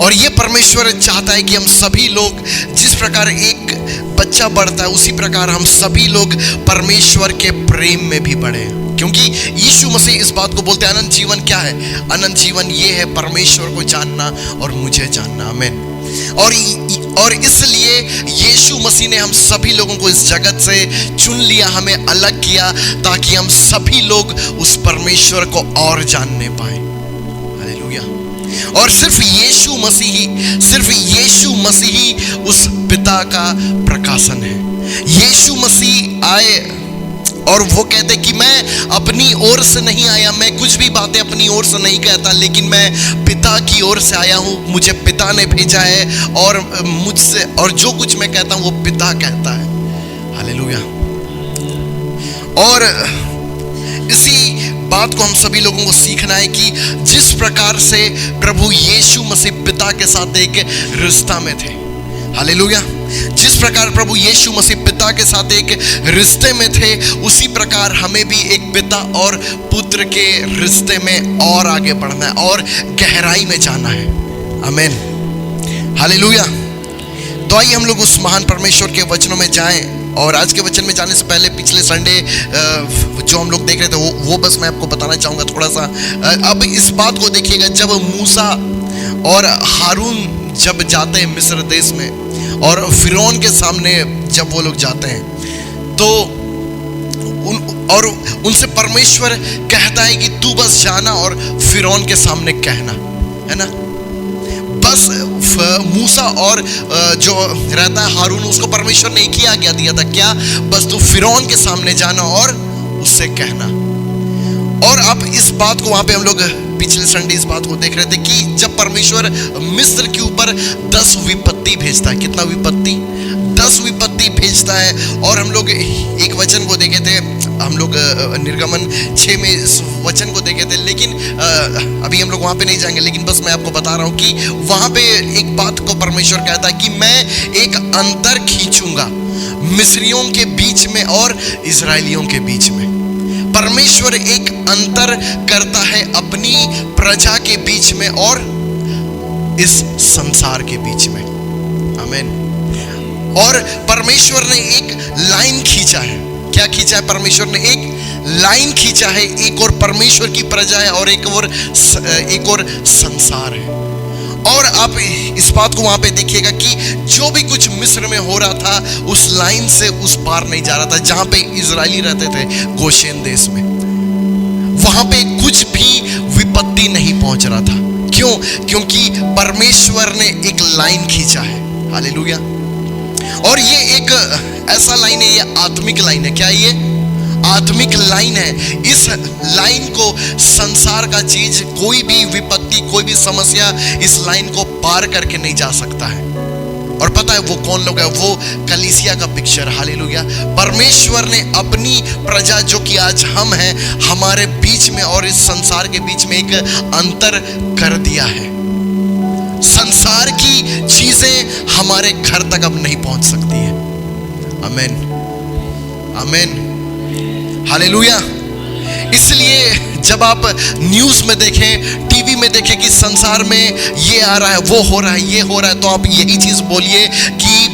और ये परमेश्वर चाहता है कि हम सभी लोग, जिस प्रकार एक बच्चा बढ़ता है उसी प्रकार हम सभी लोग परमेश्वर के प्रेम में भी बढ़े। क्योंकि यीशु मसीह इस बात को बोलते हैं, अनंत जीवन क्या है? अनंत जीवन ये है परमेश्वर को जानना और मुझे जानना। आमीन। और इसलिए यीशु मसीह ने हम सभी लोगों को इस जगत से चुन लिया, हमें अलग किया, ताकि हम सभी लोग उस परमेश्वर को और जानने पाए। हालेलुया। और सिर्फ यीशु मसीह ही उस पिता का प्रकाशन है। यीशु मसीह आए और वो कहते कि मैं अपनी ओर से नहीं आया, मैं कुछ भी बातें अपनी ओर से नहीं कहता, लेकिन मैं पिता की ओर से आया हूँ, मुझे पिता ने भेजा है और मुझसे, और जो कुछ मैं कहता हूँ वो पिता कहता है। हालेलुया। और इसी बात को हम सभी लोगों को सीखना है कि जिस प्रकार से प्रभु यीशु मसीह पिता के साथ एक रिश्ता में थे, हालेलुया, जिस प्रकार प्रभु यीशु मसीह पिता के साथ एक रिश्ते में थे, उसी प्रकार हमें भी एक पिता और पुत्र के रिश्ते में और आगे बढ़ना है और गहराई में जाना है। आमीन। हालेलुया। तो आइए हम लोग उस महान परमेश्वर के वचनों में जाएं। और आज के वचन में जाने से पहले पिछले संडे जो हम लोग देख रहे थे वो बस मैं आपको बताना चाहूँगा थोड़ा सा। अब इस बात को देखिएगा, जब मूसा और हारून जब जाते हैं मिस्र देश में और फिरौन के सामने जब वो लोग जाते हैं, तो उनसे परमेश्वर कहता है कि तू बस जाना और फिरौन के सामने कहना, है ना। बस मूसा और जो रहता है हारून, उसको परमेश्वर ने एक ही आज्ञा दिया था, क्या? बस तू फिरौन के सामने जाना और उससे कहना। और अब इस बात को वहां पे हम लोग पिछले संडे इस बात को देख रहे थे कि जब परमेश्वर मिस्र के ऊपर 10 विपत्ति भेजता है, कितना विपत्ति? 10 विपत्ति भेजता है। और हम लोग एक वचन को देखे थे, हम लोग निर्गमन 6 में इस वचन को देखे थे, लेकिन अभी हम लोग वहां पे नहीं जाएंगे, लेकिन बस मैं आपको बता रहा हूं कि वहां पे एक बात को परमेश्वर कहता है कि मैं एक अंतर खींचूंगा मिस्रियों के बीच में और इजरायलियों के बीच में। परमेश्वर एक अंतर करता है अपनी प्रजा के बीच में और इस संसार के बीच में। आमीन। और परमेश्वर ने एक लाइन खींचा है। क्या खींचा है? परमेश्वर ने एक लाइन खींचा है। एक और परमेश्वर की प्रजा है और एक और संसार है। और आप इस बात को वहां पे देखिएगा कि जो भी कुछ मिस्र में हो रहा था, उस लाइन से उस पार नहीं जा रहा था। जहां पे इजरायली रहते थे गोशेन देश में, वहां पे कुछ भी विपत्ति नहीं पहुंच रहा था। क्यों? क्योंकि परमेश्वर ने एक लाइन खींचा है। हालेलुया। और ये एक ऐसा लाइन है, ये आत्मिक लाइन है। क्या ये? आत्मिक लाइन है। इस लाइन को संसार का चीज, कोई भी विपत्ति, कोई भी समस्या इस लाइन को पार करके नहीं जा सकता है। और पता है वो कौन लोग है? वो कलीसिया का पिक्चर। हालेलुया। परमेश्वर ने अपनी प्रजा जो कि आज हम हैं, हमारे बीच में और इस संसार के बीच में एक अंतर कर दिया है। संसार की चीजें हमारे घर तक अब नहीं पहुंच सकती है। आमीन। आमीन। हालेलुया। इसलिए जब आप न्यूज़ में देखें, टीवी में देखें कि संसार में ये आ रहा है, वो हो रहा है, ये हो रहा है, तो आप यही चीज़ बोलिए कि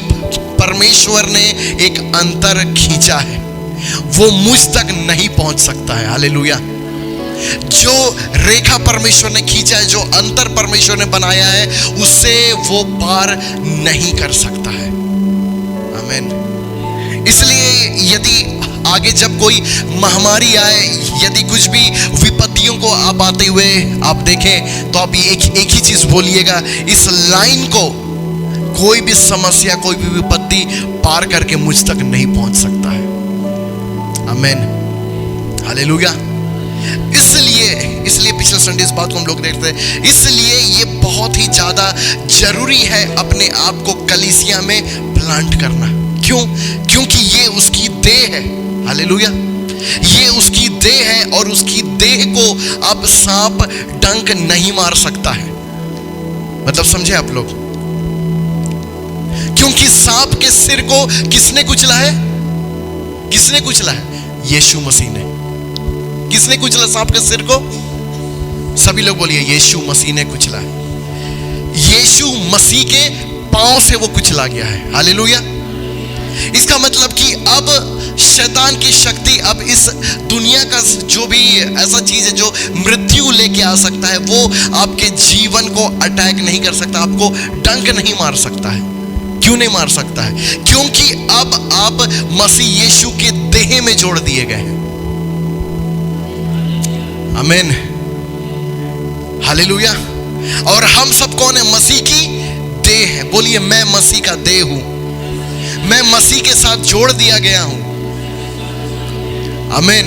परमेश्वर ने एक अंतर खींचा है, वो मुझ तक नहीं पहुंच सकता है। हालेलुया। जो रेखा परमेश्वर ने खींचा है, जो अंतर परमेश्वर ने बनाया है, उससे वो पार नहीं कर सकता है। आमीन। इसलिए यदि आगे जब कोई महामारी आए, यदि कुछ भी विपत्तियों को आप आते हुए आप देखें, तो आप एक ही चीज बोलिएगा, इस लाइन को कोई भी समस्या, कोई भी विपत्ति पार करके मुझ तक नहीं पहुंच सकता है। आमीन। हालेलुया। इसलिए पिछले संडे इस बात को हम लोग देखते हैं। इसलिए ये बहुत ही ज्यादा जरूरी है अपने आप को कलीसिया में प्लांट करना। क्यों? क्योंकि ये उसकी देह है। हालेलुया। ये उसकी देह है और उसकी देह को अब सांप डंक नहीं मार सकता है। मतलब समझे आप लोग? क्योंकि सांप के सिर को किसने कुचला है? किसने कुचला है? यीशु मसीह ने। किसने कुचला सांप के सिर को? सभी लोग बोलिए, यीशु मसीह ने कुचला है। यीशु मसीह के पांव से वो कुचला गया है। हालेलुया। इसका मतलब कि अब शैतान की शक्ति, अब इस दुनिया का जो भी ऐसा चीज है जो मृत्यु लेके आ सकता है, वो आपके जीवन को अटैक नहीं कर सकता, आपको डंक नहीं मार सकता है। क्यों नहीं मार सकता है? क्योंकि अब आप मसीह यीशु के देह में जोड़ दिए गए हैं। आमीन, हालेलुया। और हम सब कौन है? मसीह की देह है। बोलिए, मैं मसीह का देह हूं, मैं मसीह के साथ जोड़ दिया गया हूं। आमीन।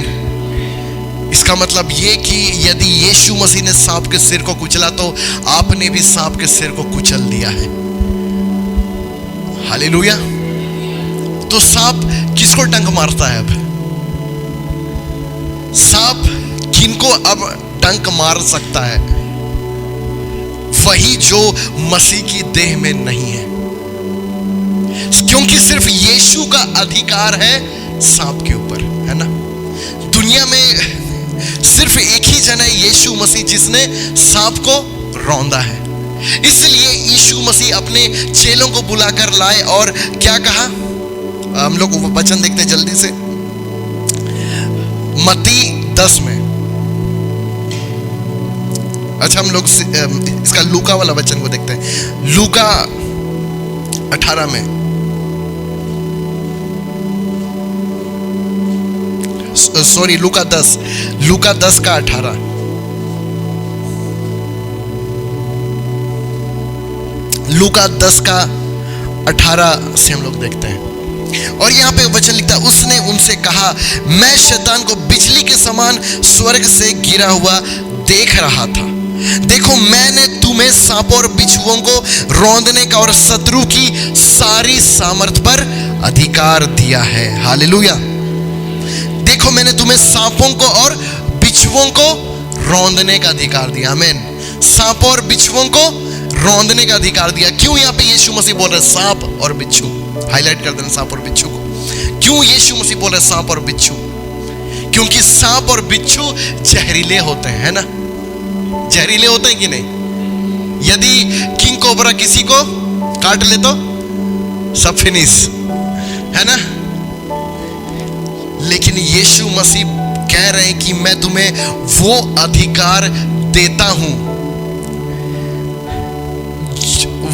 इसका मतलब ये कि यदि यीशु मसीह ने सांप के सिर को कुचला, तो आपने भी सांप के सिर को कुचल दिया है। हालेलुया। तो सांप किसको डंक मारता है? अब सांप किनको अब डंक मार सकता है? वही जो मसीह की देह में नहीं है, क्योंकि सिर्फ यीशु का अधिकार है सांप के ऊपर, है ना। दुनिया में सिर्फ एक ही जन है, यीशु मसीह, जिसने सांप को रौंदा है। इसलिए यीशु मसीह अपने चेलों को बुलाकर लाए और क्या कहा? हम लोग वचन देखते हैं जल्दी से, मत्ती 10 में। अच्छा, हम लोग इसका लूका वाला वचन को देखते हैं। लूका 18 में, सॉरी लूका 10 का 18। लूका 10 का 18 से हम लोग देखते हैं। और यहां पे वचन लिखता है, उसने उनसे कहा, मैं शैतान को बिजली के समान स्वर्ग से गिरा हुआ देख रहा था। देखो, मैंने तुम्हें सांपों और बिच्छुओं को रौंदने का और शत्रु की सारी सामर्थ पर अधिकार दिया है। हालेलुया। देखो, मैंने तुम्हें सांपों को और बिच्छुओं को रौंदने का अधिकार दिया। आमीन। सांपों और बिच्छुओं को रौंदने का अधिकार दिया। क्यों यहाँ पे यीशु मसीह बोल रहे सांप और बिच्छू? हाईलाइट कर देना सांप और बिच्छू को। क्यों यीशु मसीह बोल रहे सांप और बिच्छू? क्योंकि सांप और बिच्छू जहरीले होते हैं, है ना। जहरीले होते हैं कि नहीं? यदि किंग कोबरा किसी को काट ले तो सब फिनिश, है ना। लेकिन यीशु मसीह कह रहे हैं कि मैं तुम्हें वो अधिकार देता हूं,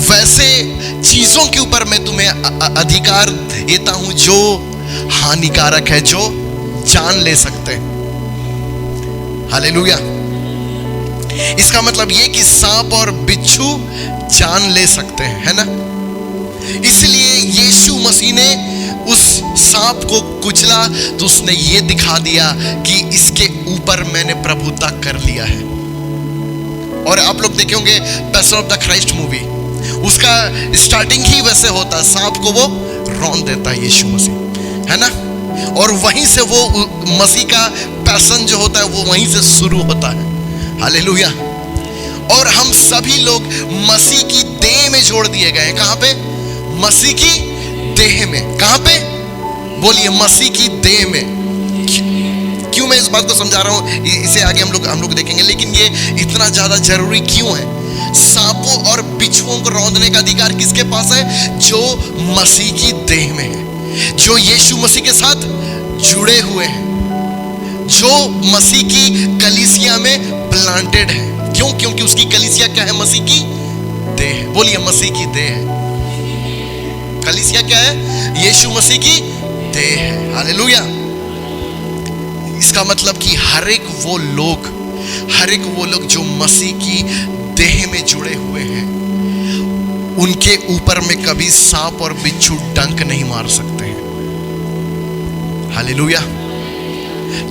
वैसे चीजों के ऊपर मैं तुम्हें अधिकार देता हूं जो हानिकारक है, जो जान ले सकते हैं। हालेलुया। इसका मतलब ये कि सांप और बिच्छू जान ले सकते हैं, है ना। इसलिए यीशु मसीह ने उस सांप को कुचला, तो उसने ये दिखा दिया कि इसके ऊपर मैंने प्रभुता कर लिया है। और आप लोग देखे होंगे passion of the Christ movie, उसका स्टार्टिंग ही वैसे होता है, सांप को वो रौंद देता है यीशु मसीह, है ना। और वहीं से वो मसीह का पैशन जो होता है वो वहीं से शुरू होता है। हालेलुया। और हम सभी लोग मसीह की देह में जोड़ दिए गए हैं। कहां पे? मसीह की देह में। कहां पे? बोलिए, मसीह की देह में। क्यों मैं इस बात को समझा रहा हूं, इसे आगे हम लोग देखेंगे, लेकिन ये इतना ज्यादा जरूरी क्यों है? सांपों और बिच्छुओं को रौंदने का अधिकार किसके पास है? जो मसीह की देह में है, जो यीशु मसीह के साथ जुड़े हुए हैं, जो मसीह की कलीसिया में प्लांटेड है। क्यों? क्योंकि उसकी कलीसिया क्या है? मसीह की देह। बोलिए, मसीह की देह है। कलीसिया क्या है? यीशु मसीह की देह है। हालेलुया। इसका मतलब कि हर एक वो लोग जो मसीह की देह में जुड़े हुए हैं, उनके ऊपर में कभी सांप और बिच्छू डंक नहीं मार सकते हैं। हालेलुया।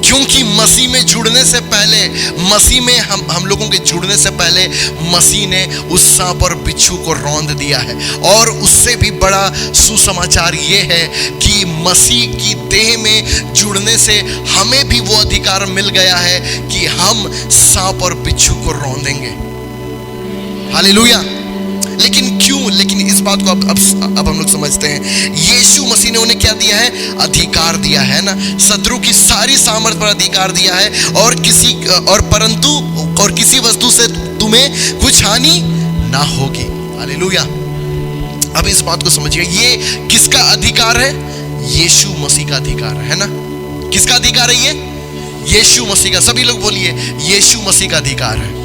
क्योंकि मसीह में जुड़ने से पहले, मसीह में हम लोगों के जुड़ने से पहले मसीह ने उस सांप और बिच्छू को रौंद दिया है। और उससे भी बड़ा सुसमाचार ये है कि मसीह की देह में जुड़ने से हमें भी वो अधिकार मिल गया है कि हम सांप और बिच्छू को रौंदेंगे। हालेलुया। लेकिन क्यों? लेकिन इस बात को अब हम लोग समझते हैं। यीशु मसीह ने उन्हें क्या दिया है? अधिकार दिया है ना। शत्रु की सारी सामर्थ पर अधिकार दिया है, और किसी वस्तु से तुम्हें कुछ हानि ना होगी। हालेलुया। अब इस बात को समझिए, ये किसका अधिकार है? यीशु मसीह का अधिकार है ना? किसका अधिकार है ये? यीशु मसीह का। सभी लोग बोलिए, यीशु मसीह का अधिकार है।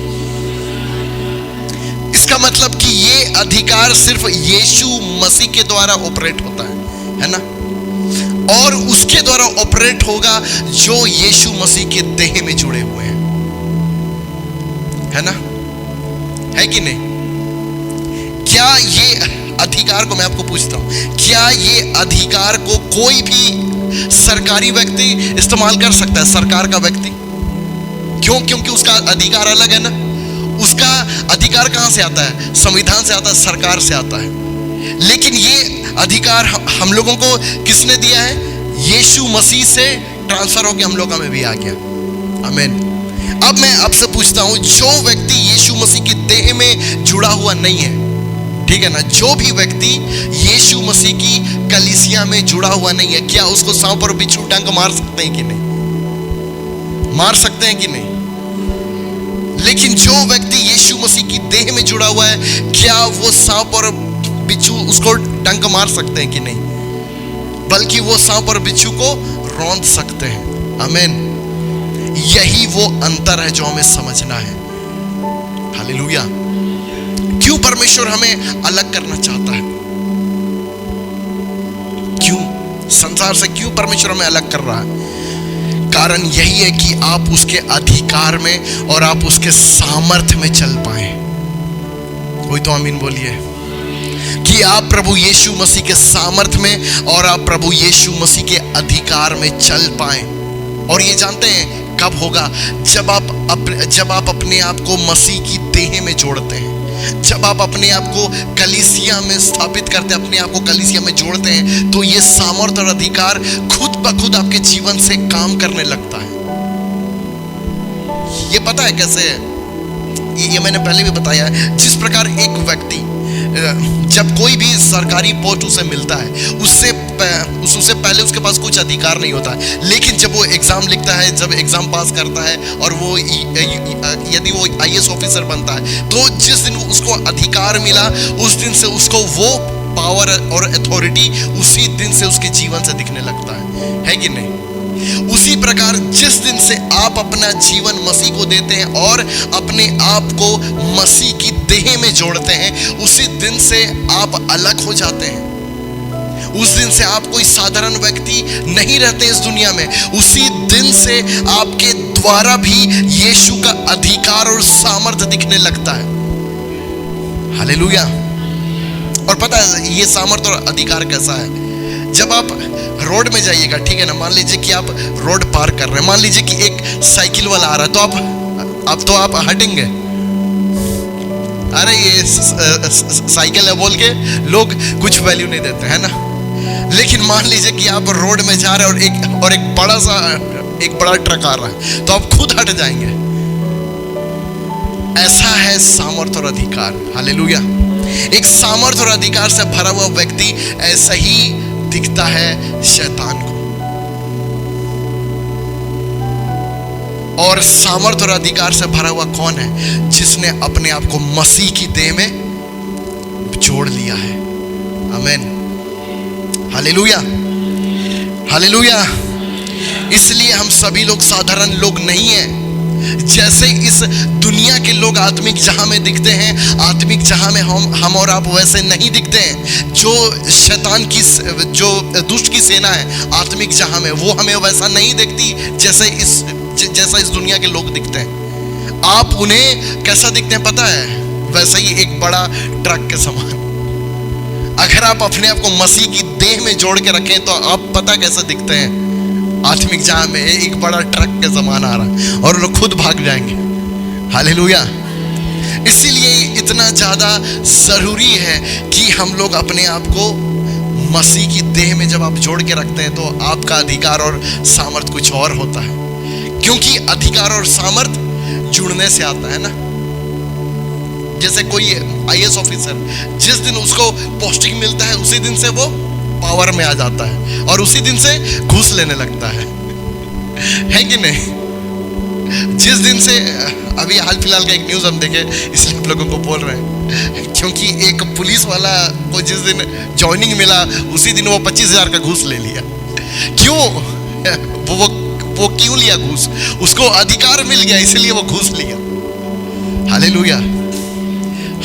इसका मतलब कि ये अधिकार सिर्फ यीशु मसीह के द्वारा ऑपरेट होता है ना? और उसके द्वारा ऑपरेट होगा जो यीशु मसीह के देह में जुड़े हुए हैं, है ना? है कि नहीं? क्या ये अधिकार को, मैं आपको पूछता हूं, क्या ये अधिकार को कोई भी सरकारी व्यक्ति इस्तेमाल कर सकता है? सरकार का व्यक्ति? क्यों? क्योंकि उसका अधिकार अलग है ना। उसका अधिकार कहां से आता है? संविधान से आता है, सरकार से आता है। लेकिन ये अधिकार हम लोगों को किसने दिया है? यीशु मसीह से ट्रांसफर होकर हम लोगों में भी आ गया। आमीन। अब मैं आपसे पूछता हूं, जो व्यक्ति यीशु मसीह के देह में जुड़ा हुआ नहीं है, ठीक है ना, जो भी व्यक्ति यीशु मसीह की कलीसिया में जुड़ा हुआ नहीं है, क्या उसको सांप और बिच्छू डंक मार सकते हैं कि नहीं? मार सकते हैं कि नहीं? लेकिन जो व्यक्ति यीशु मसीह की देह में जुड़ा हुआ है, क्या वो सांप और बिच्छू उसको डंक मार सकते हैं कि नहीं? बल्कि वो सांप और बिच्छू को रौंद सकते हैं। आमीन। यही वो अंतर है जो हमें समझना है। हालेलुया। क्यों परमेश्वर हमें अलग करना चाहता है? क्यों? संसार से क्यों परमेश्वर हमें अलग कर रहा है? कारण यही है कि आप उसके अधिकार में और आप उसके सामर्थ्य में चल पाए। कोई तो आमीन बोलिए। कि आप प्रभु यीशु मसीह के सामर्थ्य में और आप प्रभु यीशु मसीह के अधिकार में चल पाए। और ये जानते हैं कब होगा? जब आप अपने आप को मसीह की देह में जोड़ते हैं, जब आप अपने आप को कलीसिया में स्थापित करते हैं, अपने आप को कलीसिया में जोड़ते हैं, तो ये सामर्थ और अधिकार खुद ब खुद आपके जीवन से काम करने लगता है। ये पता है कैसे है? ये मैंने पहले भी बताया है। जिस प्रकार एक व्यक्ति जब कोई भी सरकारी पोस्ट उसे मिलता है, उससे पहले उसके पास कुछ अधिकार नहीं होता है, लेकिन जब वो एग्जाम लिखता है, जब एग्जाम पास करता है और वो यदि वो IAS ऑफिसर बनता है, तो जिस दिन उसको अधिकार मिला, उस दिन से उसको वो पावर और अथॉरिटी उसी दिन से उसके जीवन से दिखने लगता है कि नहीं? उसी प्रकार जिस दिन से आप अपना जीवन मसीह को देते हैं और अपने आप को मसीह की देह में जोड़ते हैं, उसी दिन से आप अलग हो जाते हैं। उस दिन से आप कोई साधारण व्यक्ति नहीं रहते इस दुनिया में। उसी दिन से आपके द्वारा भी यीशु का अधिकार और सामर्थ्य दिखने लगता है। हालेलुया। और पता है ये सामर्थ्य और अधिकार कैसा है? जब आप रोड में जाइएगा, ठीक है ना, मान लीजिए कि आप रोड पार कर रहे हैं, मान लीजिए कि एक साइकिल वाला आ रहा है, तो आप हटेंगे? अरे ये साइकिल है बोल के लोग कुछ वैल्यू नहीं देते, है ना? लेकिन मान लीजिए कि आप रोड में जा रहे हैं और एक बड़ा ट्रक आ रहा है, तो आप खुद हट जाएंगे। ऐसा है सामर्थ्य और अधिकार। हालेलुया। एक सामर्थ्य और अधिकार से भरा हुआ व्यक्ति ऐसा ही दिखता है शैतान को। और सामर्थ्य और अधिकार से भरा हुआ कौन है? जिसने अपने आप को मसीह की देह में जोड़ लिया है। आमीन। हालेलुया। हालेलुया। इसलिए हम सभी लोग साधारण लोग नहीं हैं। जैसे इस दुनिया के लोग आत्मिक जहां में दिखते हैं, आत्मिक जहां में हम और आप वैसे नहीं दिखते हैं। जो शैतान की, जो दुष्ट की सेना है आत्मिक जहां में, वो हमें वैसा नहीं दिखती जैसा इस दुनिया के लोग दिखते हैं। आप उन्हें कैसा दिखते हैं पता है? वैसे ही एक बड़ा ट्रक के समान। अगर आप अपने आप को मसीह की देह में जोड़ के रखें तो आप पता कैसे दिखते हैं? आत्मिक जहां में एक बड़ा ट्रक के समान आ रहा और लोग खुद भाग जाएंगे। हालेलुया। इसीलिए इतना ज्यादा जरूरी है कि हम लोग अपने आप को मसीह की देह में जब आप जोड़ के रखते हैं तो आपका अधिकार और सामर्थ कुछ और होता है। क्योंकि अधिकार और सामर्थ जुड़ने से आता है ना। जैसे कोई IAS ऑफिसर, जिस दिन उसको पोस्टिंग मिलता है उसी दिन से वो पावर में आ जाता है और उसी दिन से घूस लेने लगता है कि नहीं? जिस दिन से, अभी हाल फिलहाल का एक न्यूज़ हम देखे इसलिए आप लोगों को बोल रहे हैं, क्योंकि एक पुलिस वाला को जिस दिन ज्वाइनिंग मिला उसी दिन वो 25,000 का घूस ले लिया। क्यों? वो क्यों लिया घूस? उसको अधिकार मिल गया इसलिए वो घूस लिया। हालेलुया।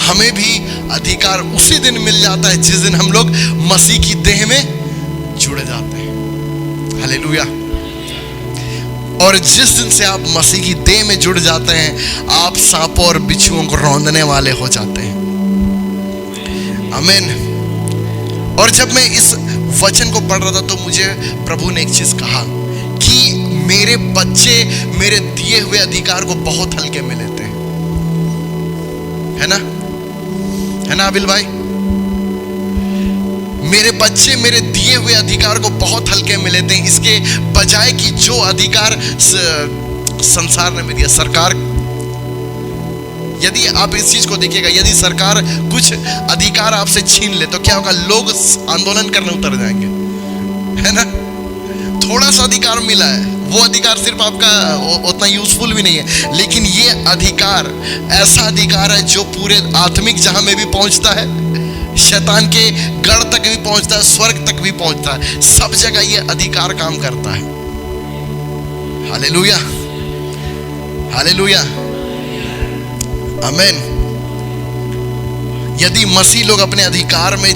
हमें भी अधिकार उसी दिन मिल जाता है जिस दिन हम लोग मसीह की देह में जुड़ जाते हैं। हालेलुया। और जिस दिन से आप मसीह की देह में जुड़ जाते हैं, आप सांपों और बिच्छुओं को रौंदने वाले हो जाते हैं। आमीन। और जब मैं इस वचन को पढ़ रहा था तो मुझे प्रभु ने एक चीज कहा कि मेरे बच्चे मेरे दिए हुए अधिकार को बहुत हल्के में लेते हैं। है ना? है ना आबिल भाई? मेरे बच्चे मेरे दिए हुए अधिकार को बहुत हल्के में लेते हैं, इसके बजाय कि जो अधिकार संसार ने में दिया। सरकार, यदि आप इस चीज को देखिएगा, यदि सरकार कुछ अधिकार आपसे छीन ले तो क्या होगा? लोग आंदोलन करने उतर जाएंगे। है ना? थोड़ा सा अधिकार मिला है, वो अधिकार सिर्फ आपका उतना यूजफुल भी नहीं है, लेकिन ये अधिकार ऐसा अधिकार है जो पूरे आत्मिक जहां में भी पहुंचता है, शैतान के गढ़ तक भी पहुंचता है, स्वर्ग तक भी पहुंचता है, सब जगह ये अधिकार काम करता है। हालेलुया, हालेलुया, आमीन। यदि मसीह लोग अपने अधिकार में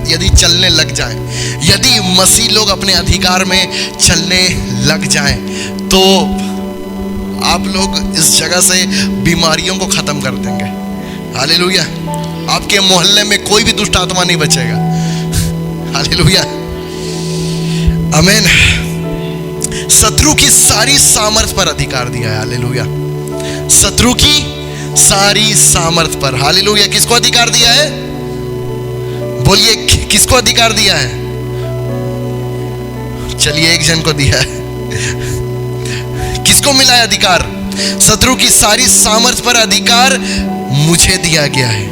यदि चलने लग जाएं, यदि मसीह लोग अपने अधिकार में चलने लग जाएं, तो आप लोग इस जगह से बीमारियों को खत्म कर देंगे। हालेलुया। आपके मोहल्ले में कोई भी दुष्ट आत्मा नहीं बचेगा। हालेलुया, आमीन। शत्रु की सारी सामर्थ पर अधिकार दिया है। हालेलुया। शत्रु की सारी सामर्थ पर। हालेलुया। किसको अधिकार दिया है? बोलिए, किसको अधिकार दिया है? चलिए, एक जन को दिया है। किसको मिला है अधिकार? शत्रु की सारी सामर्थ पर अधिकार मुझे दिया गया है।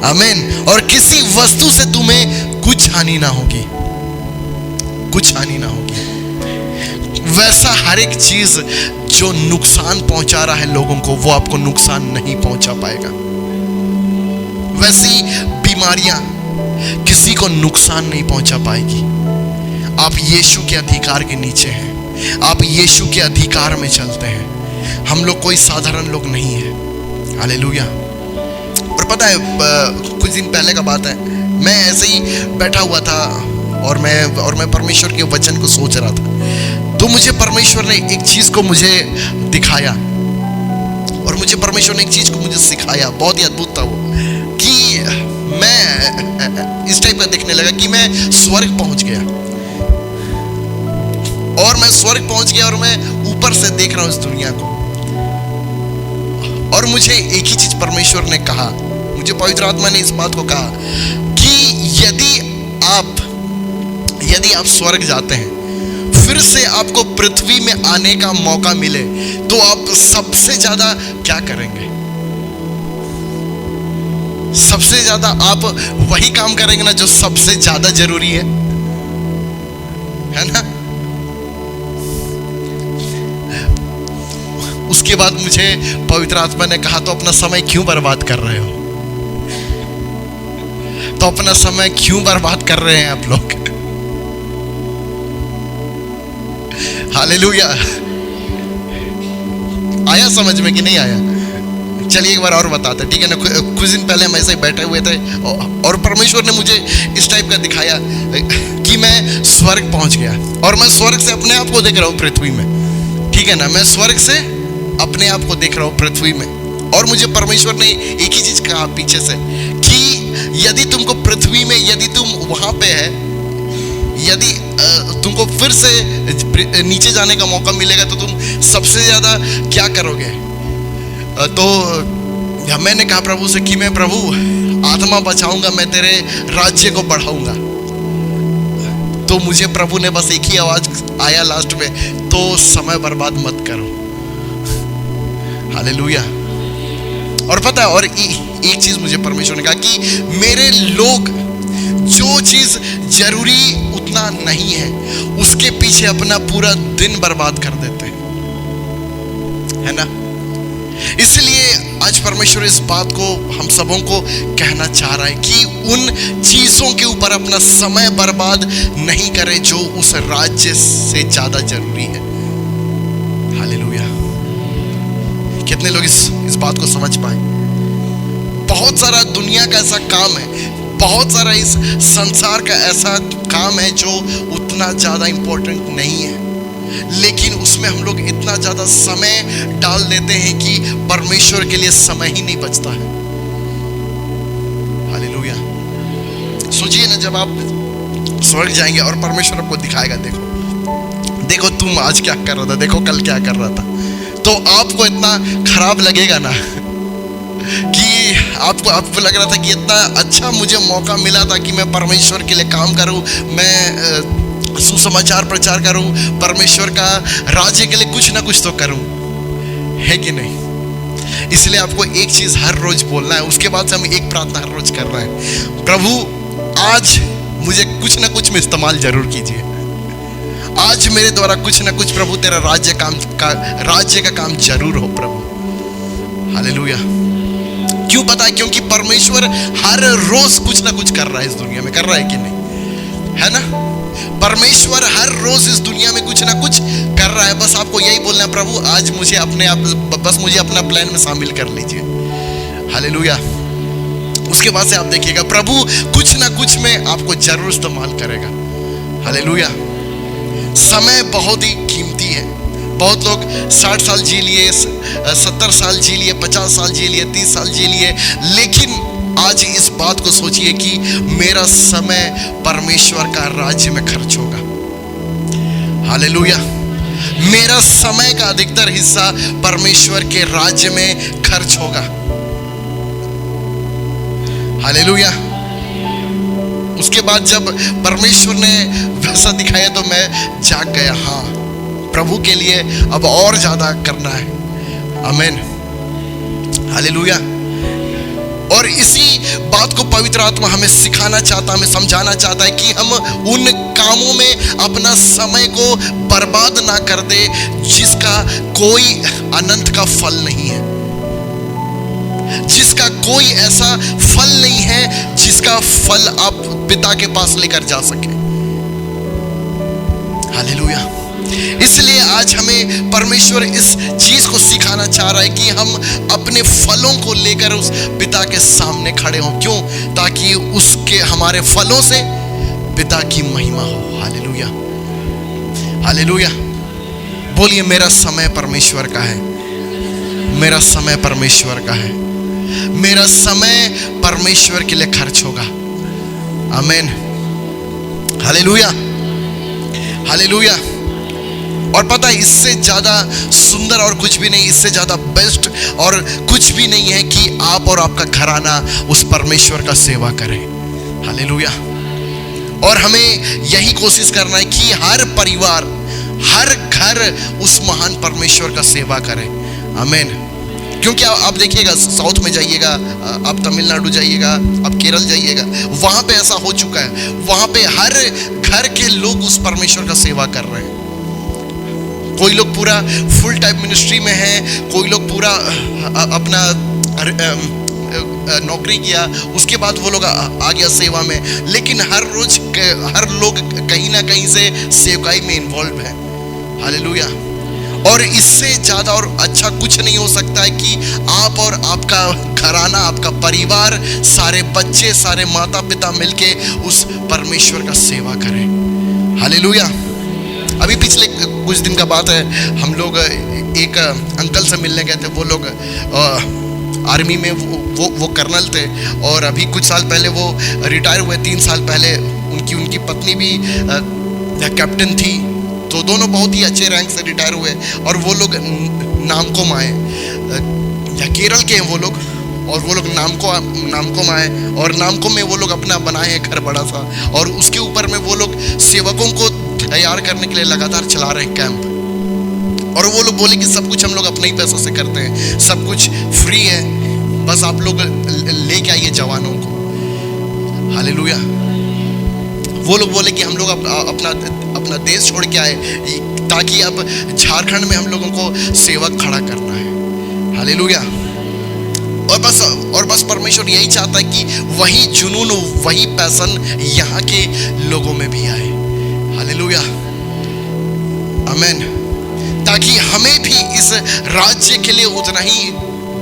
आमीन। और किसी वस्तु से तुम्हें कुछ हानि ना होगी, कुछ हानि ना होगी। वैसा हर एक चीज जो नुकसान पहुंचा रहा है लोगों को, वो आपको नुकसान नहीं पहुंचा पाएगा। वैसी बीमारियां किसी को नुकसान नहीं पहुंचा पाएगी। आप यीशु के अधिकार के नीचे हैं, आप यीशु के अधिकार में चलते हैं। हम लोग कोई साधारण लोग नहीं है। हालेलुया। और पता है, कुछ दिन पहले का बात है, मैं ऐसे ही बैठा हुआ था और मैं परमेश्वर के वचन को सोच रहा था। तो मुझे परमेश्वर ने एक चीज को मुझे दिखाया, और मुझे परमेश्वर ने एक चीज को मुझे सिखाया। बहुत ही अद्भुत था वो, कि मैं इस टाइप का देखने लगा कि मैं स्वर्ग पहुंच गया, और मैं स्वर्ग पहुंच गया और मैं ऊपर से देख रहा हूं इस दुनिया को। और मुझे एक ही चीज परमेश्वर ने कहा, मुझे पवित्र आत्मा ने इस बात को कहा कि यदि आप स्वर्ग जाते हैं, फिर से आपको पृथ्वी में आने का मौका मिले, तो आप सबसे ज्यादा क्या करेंगे? सबसे ज्यादा आप वही काम करेंगे ना जो सबसे ज्यादा जरूरी है ना? उसके बाद मुझे पवित्र आत्मा ने कहा, तो अपना समय क्यों बर्बाद कर रहे हो? तो अपना समय क्यों बर्बाद कर रहे हैं आप लोग? हालेलुया। आया समझ में कि नहीं आया? चलिए एक बार और बताते, ठीक है ना? कुछ दिन पहले हम ऐसे ही बैठे हुए थे और परमेश्वर ने मुझे इस टाइप का दिखाया कि मैं स्वर्ग पहुंच गया, और मैं स्वर्ग से अपने आप को देख रहा हूं पृथ्वी में, ठीक है ना? मैं स्वर्ग से अपने आप को देख रहा हूं पृथ्वी में। और मुझे परमेश्वर ने एक ही चीज कहा पीछे से, कि यदि तुमको पृथ्वी में, यदि तुम वहां पे है, यदि तुमको फिर से नीचे जाने का मौका मिलेगा, तो तुम सबसे ज्यादा क्या करोगे? तो मैंने कहा प्रभु से कि मैं प्रभु आत्मा बचाऊंगा, मैं तेरे राज्य को बढ़ाऊंगा। तो मुझे प्रभु ने बस एक ही आवाज आया लास्ट में, तो समय बर्बाद मत करो। हालेलुया। और पता है, और एक चीज मुझे परमेश्वर ने कहा कि मेरे लोग जो चीज जरूरी उतना नहीं है, उसके पीछे अपना पूरा दिन बर्बाद कर देते हैं, है ना? इसलिए आज परमेश्वर इस बात को हम सबों को कहना चाह रहा है कि उन चीजों के ऊपर अपना समय बर्बाद नहीं करें जो उस राज्य से ज्यादा जरूरी है। हालेलुया। कितने लोग इस बात को समझ पाए? बहुत सारा दुनिया का ऐसा काम है, बहुत सारा इस संसार का ऐसा काम है जो उतना ज्यादा इंपॉर्टेंट नहीं है, लेकिन उसमें हम लोग इतना ज्यादा समय डाल देते हैं कि परमेश्वर के लिए समय ही नहीं बचता है। हालेलुया। सोचिए ना, जब आप स्वर्ग जाएंगे और परमेश्वर आपको दिखाएगा, देखो तुम आज क्या कर रहा था, देखो कल क्या कर रहा था, तो आपको इतना खराब लगेगा ना कि आपको लग रहा था कि इतना अच्छा मुझे मौका मिला था कि मैं परमेश्वर के लिए काम करूं, मैं सुसमाचार प्रचार करूं, परमेश्वर का राज्य के लिए कुछ ना कुछ तो करूं, है कि नहीं? इसलिए आपको एक चीज हर रोज बोलना है। उसके बाद से हम एक प्रार्थना हर रोज कर रहे हैं, प्रभु आज मुझे कुछ ना कुछ में इस्तेमाल जरूर कीजिए, आज मेरे द्वारा कुछ ना कुछ प्रभु तेरा राज्य का काम जरूर हो प्रभु। हालेलुया। क्यों पता है? क्योंकि परमेश्वर हर रोज कुछ ना कुछ कर रहा है इस दुनिया में, कर रहा है कि नहीं? है ना? परमेश्वर हर रोज इस दुनिया में कुछ ना कुछ कर रहा है। बस आपको यही बोलना है, प्रभु आज मुझे बस मुझे अपना प्लान में शामिल कर लीजिए। हालेलुया। उसके बाद से आप देखिएगा प्रभु कुछ ना कुछ में आपको जरूर इस्तेमाल करेगा। हालेलुया। समय बहुत ही कीमती है। बहुत लोग 60 साल जी लिए, 70 साल जी लिए, 50 साल जी लिए, 30 साल जी लिए, लेकिन आज इस बात को सोचिए कि मेरा समय परमेश्वर का राज्य में खर्च होगा। हालेलुया। मेरा समय का अधिकतर हिस्सा परमेश्वर के राज्य में खर्च होगा। हालेलुया। उसके बाद जब परमेश्वर ने वैसा दिखाया तो मैं जाग गया, हाँ प्रभु के लिए अब और ज्यादा करना है। आमीन। हालेलुया। और इसी बात को पवित्र आत्मा हमें सिखाना चाहता, हमें समझाना चाहता है कि हम उन कामों में अपना समय को बर्बाद ना कर दे जिसका कोई अनंत का फल नहीं है, जिसका कोई ऐसा फल नहीं है जिसका फल आप पिता के पास लेकर जा सके। हालेलुया। इसलिए आज हमें परमेश्वर इस चीज को सिखाना चाह रहा है कि हम अपने फलों को लेकर उस पिता के सामने खड़े हों। क्यों? ताकि उसके हमारे फलों से पिता की महिमा हो। हालेलुया। हालेलुया। बोलिए, मेरा समय परमेश्वर का है, मेरा समय परमेश्वर का है, मेरा समय परमेश्वर के लिए खर्च होगा। आमीन। हालेलुया। हालेलुया। और पता है, इससे ज्यादा सुंदर और कुछ भी नहीं, इससे ज्यादा बेस्ट और कुछ भी नहीं है कि आप और आपका घराना उस परमेश्वर का सेवा करें। हालेलुया। और हमें यही कोशिश करना है कि हर परिवार, हर घर उस महान परमेश्वर का सेवा करे। आमीन। क्योंकि आप देखिएगा, साउथ में जाइएगा, आप तमिलनाडु जाइएगा, आप केरल जाइएगा, वहां पे ऐसा हो चुका है। वहां पे हर घर के लोग उस परमेश्वर का सेवा कर रहे हैं। कोई लोग पूरा फुल टाइम मिनिस्ट्री में है, कोई लोग पूरा अपना नौकरी किया, उसके बाद वो लोग आ गया सेवा में, लेकिन हर रोज हर लोग कहीं ना कहीं से सेवकाई में इन्वॉल्व है। हालेलुया। और इससे ज्यादा और अच्छा कुछ नहीं हो सकता है कि आप और आपका घराना, आपका परिवार, सारे बच्चे, सारे माता पिता मिलके उस परमेश्वर का सेवा करें। हालेलुया। अभी पिछले कुछ दिन का बात है, हम लोग एक अंकल से मिलने गए थे। वो लोग आर्मी में वो कर्नल थे और अभी कुछ साल पहले वो रिटायर हुए। 3 साल पहले उनकी पत्नी भी कैप्टन थी, तो दोनों बहुत ही अच्छे रैंक से रिटायर हुए। और वो लोग नामकोम आए, केरल के हैं वो लोग, और वो लोग नामकोम आए और नामकोम में वो लोग अपना बनाए हैं घर बड़ा सा, और उसके ऊपर में वो लोग सेवकों को तैयार करने के लिए लगातार चला रहे हैं कैंप। और वो लोग बोले कि सब कुछ हम लोग अपने ही पैसों से करते हैं, सब कुछ फ्री है, बस आप लोग लेके आइए जवानों को। हालेलुया। वो लोग बोले कि हम लोग अपना देश छोड़ के आए ताकि अब झारखंड में हम लोगों को सेवक खड़ा करना है। हालेलुया। बस परमेश्वर यही चाहता है कि वही जुनून, वही पैशन यहाँ के लोगों में भी आए। हालेलुया, आमीन। ताकि हमें भी इस राज्य के लिए उतना ही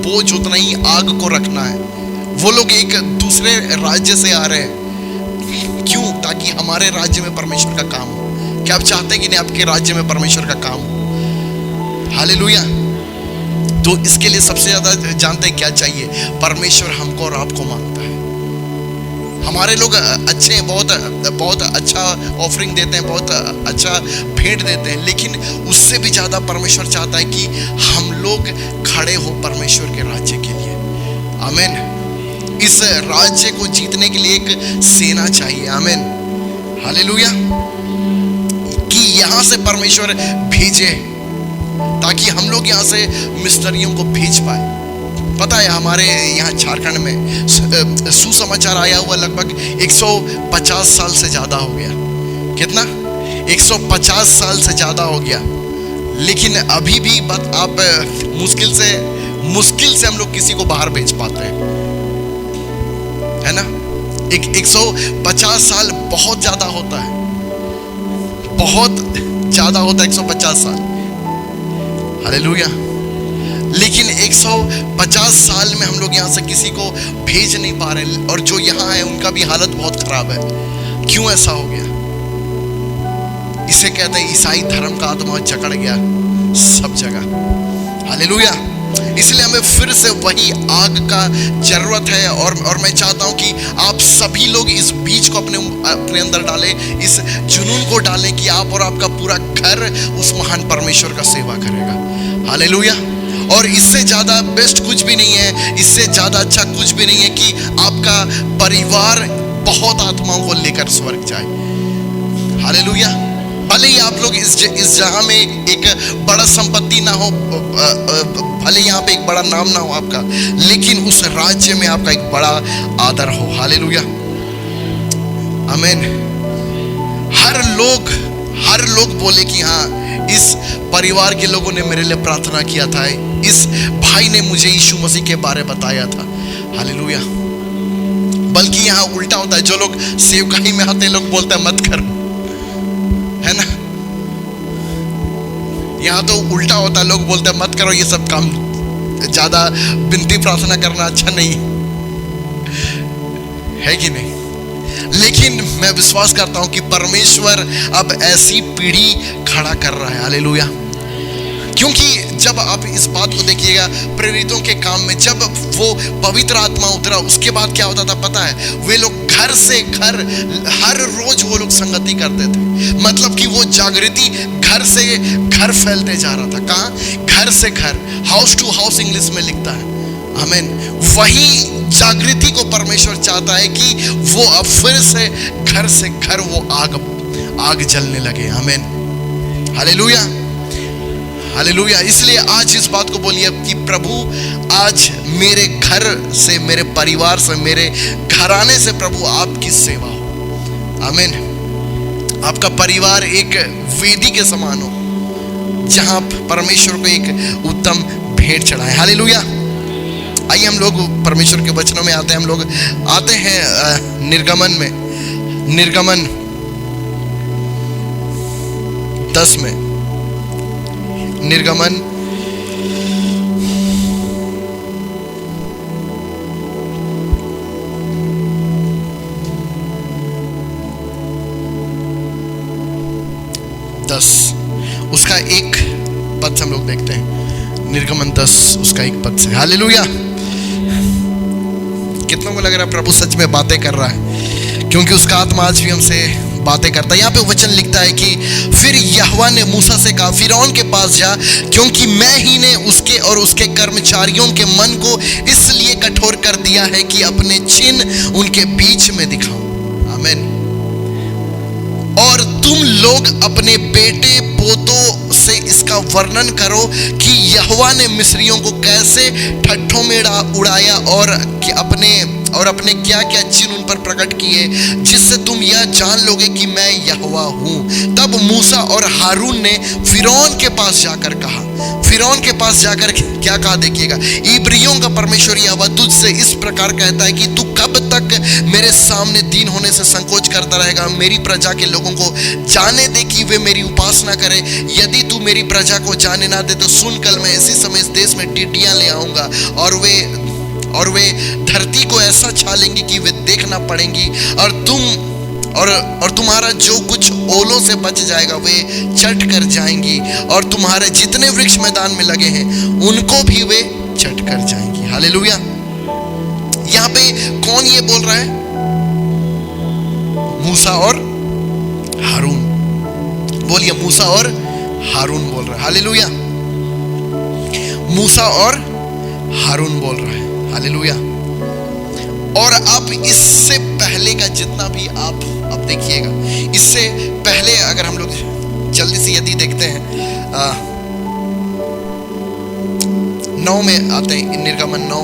बोझ, उतना ही आग को रखना है। वो लोग एक दूसरे राज्य से आ रहे हैं, क्यों? ताकि हमारे राज्य में परमेश्वर का काम हो। क्या आप चाहते हैं कि नहीं आपके राज्य में परमेश्वर का काम हो? हालेलुया। तो इसके लिए सबसे ज्यादा जानते हैं क्या चाहिए? परमेश्वर हमको और आपको मांगता है। हमारे लोग अच्छे हैं, बहुत अच्छा ऑफरिंग देते हैं, बहुत अच्छा भेंट देते हैं, लेकिन उससे भी ज्यादा परमेश्वर चाहता है कि हम लोग खड़े हो परमेश्वर के राज्य के लिए। आमीन। इस राज्य को जीतने के लिए एक सेना चाहिए। आमीन, हालेलुया। कि यहाँ से परमेश्वर भेजे ताकि हम लोग यहाँ से मिशनरियों को भेज पाए। पता है हमारे यहाँ झारखंड में सुसमाचार आया हुआ लगभग 150 साल से ज्यादा हो गया। कितना? 150 साल से ज्यादा हो गया। लेकिन अभी भी आप मुश्किल से हम लोग किसी को बाहर भेज पाते हैं, है ना? 150 साल बहुत ज्यादा होता है, बहुत ज्यादा होता है 150 साल। हालेलुया। लेकिन 150 साल में हम लोग यहाँ से किसी को भेज नहीं पा रहे, और जो यहाँ है उनका भी हालत बहुत खराब है। क्यों ऐसा हो गया? इसे कहते हैं ईसाई धर्म का आत्मा जकड़ गया सब जगह। हालेलुया। इसलिए हमें फिर से वही आग का जरूरत है, और मैं चाहता हूं कि आप सभी लोग इस बीज को अपने अंदर डालें, इस जुनून को डालें कि आप और आपका पूरा घर उस महान परमेश्वर का सेवा करेगा। हालेलुया। और इससे ज्यादा बेस्ट कुछ भी नहीं है, इससे ज्यादा अच्छा कुछ भी नहीं है कि आपका परिवार बहुत आत्माओं को लेकर स्वर्ग जाए। हालेलुया। भले ही आप लोग इस जहां में एक बड़ा संपत्ति ना हो, भले यहाँ पे एक बड़ा नाम ना हो आपका, लेकिन उस राज्य में आपका एक बड़ा आदर हो। हालेलुया, आमीन। हर लोग बोले कि हाँ, इस परिवार के लोगों ने मेरे लिए प्रार्थना किया था, इस भाई ने मुझे यीशु मसीह के बारे बताया था। हालेलुया। बल्कि यहाँ उल्टा होता है, जो लोग सेवकाई में आते हैं लोग बोलते हैं मत कर, है ना? यहाँ तो उल्टा होता है, लोग बोलते हैं मत करो ये सब काम, ज्यादा विनती प्रार्थना करना अच्छा नहीं है कि नहीं? लेकिन मैं विश्वास करता हूं कि परमेश्वर अब ऐसी पीढ़ी खड़ा कर रहा है। हालेलुया। क्योंकि जब आप इस बात को देखिएगा, प्रेरितों के काम में जब वो पवित्र आत्मा उतरा, उसके बाद क्या होता था पता है? वे लोग घर से घर, हर रोज वो लोग संगति करते थे। मतलब कि वो जागृति घर से घर फैलते जा रहा था। कहाँ? घर से घर, हाउस टू हाउस इंग्लिश में लिखता है। आमीन। वही जागृति को परमेश्वर चाहता है कि वो अब फिर से घर वो आग जलने लगे। आमीन, हालेलुया, हालेलुया। इसलिए आज इस बात को बोलिए कि प्रभु आज मेरे घर से, मेरे परिवार से, मेरे घराने से प्रभु आपकी सेवा हो। आमीन। आपका परिवार एक वेदी के समान हो, जहां परमेश्वर को एक उत्तम भेंट चढ़ाए। हालेलुया। आइए हम लोग परमेश्वर के वचनों में आते हैं। हम लोग आते हैं निर्गमन में, निर्गमन 10 में, निर्गमन 10 उसका एक पद से हम लोग देखते हैं। निर्गमन 10 उसका एक पद से। हालेलुया। कितनों को लग रहा है प्रभु सच में बातें कर रहा है? क्योंकि उसका आत्मा आज भी हमसे बातें करता है। यहाँ पे वचन लिखता है कि फिर यहोवा ने मूसा से कहा, फिरौन के पास जा, क्योंकि मैं ही ने उसके और उसके कर्मचारियों के मन को इसलिए कठोर कर दिया है कि अपने चिन्ह उनके बीच में दिखाऊं। आमीन। और तुम लोग अपने बेटे पोतों से इसका वर्णन करो कि यहोवा ने मिस्रियों को कैसे ठट्ठों में उड़ाया, और अपने क्या क्या चिन्ह उन पर प्रकट किए, जिससे तुम यह जान लोगे कि मैं यहोवा हूँ। तब मूसा और हारून ने फिरौन के पास जाकर कहा, फिरौन के पास जाकर क्या कहा देखिएगा, इब्रियों का परमेश्वर यहोवा तुझसे इस प्रकार कहता है कि तू कब तक मेरे सामने दीन होने से संकोच करता रहेगा। मेरी प्रजा के लोगों को जाने दे कि वे मेरी उपासना करें। यदि तू मेरी प्रजा को जाने ना दे तो सुन, कल मैं इसी समय इस देश में टिड्डियां ले आऊंगा और वे धरती को ऐसा छालेंगी कि वे देखना पड़ेंगी, और तुम्हारा जो कुछ ओलों से बच जाएगा वे चट कर जाएंगी, और तुम्हारे जितने वृक्ष मैदान में लगे हैं उनको भी वे चट कर जाएंगी। हालेलुया। यहाँ पे कौन ये बोल रहा है? मूसा और हारून। बोलिए, मूसा और हारून बोल रहा है। हालेलुया। मूसा और हारून बोल रहा है। हालेलुया। और अब इससे पहले का जितना भी आप अब देखिएगा, इससे पहले अगर हम लोग जल्दी से यदि देखते हैं 9 में आते हैं, निर्गमन 9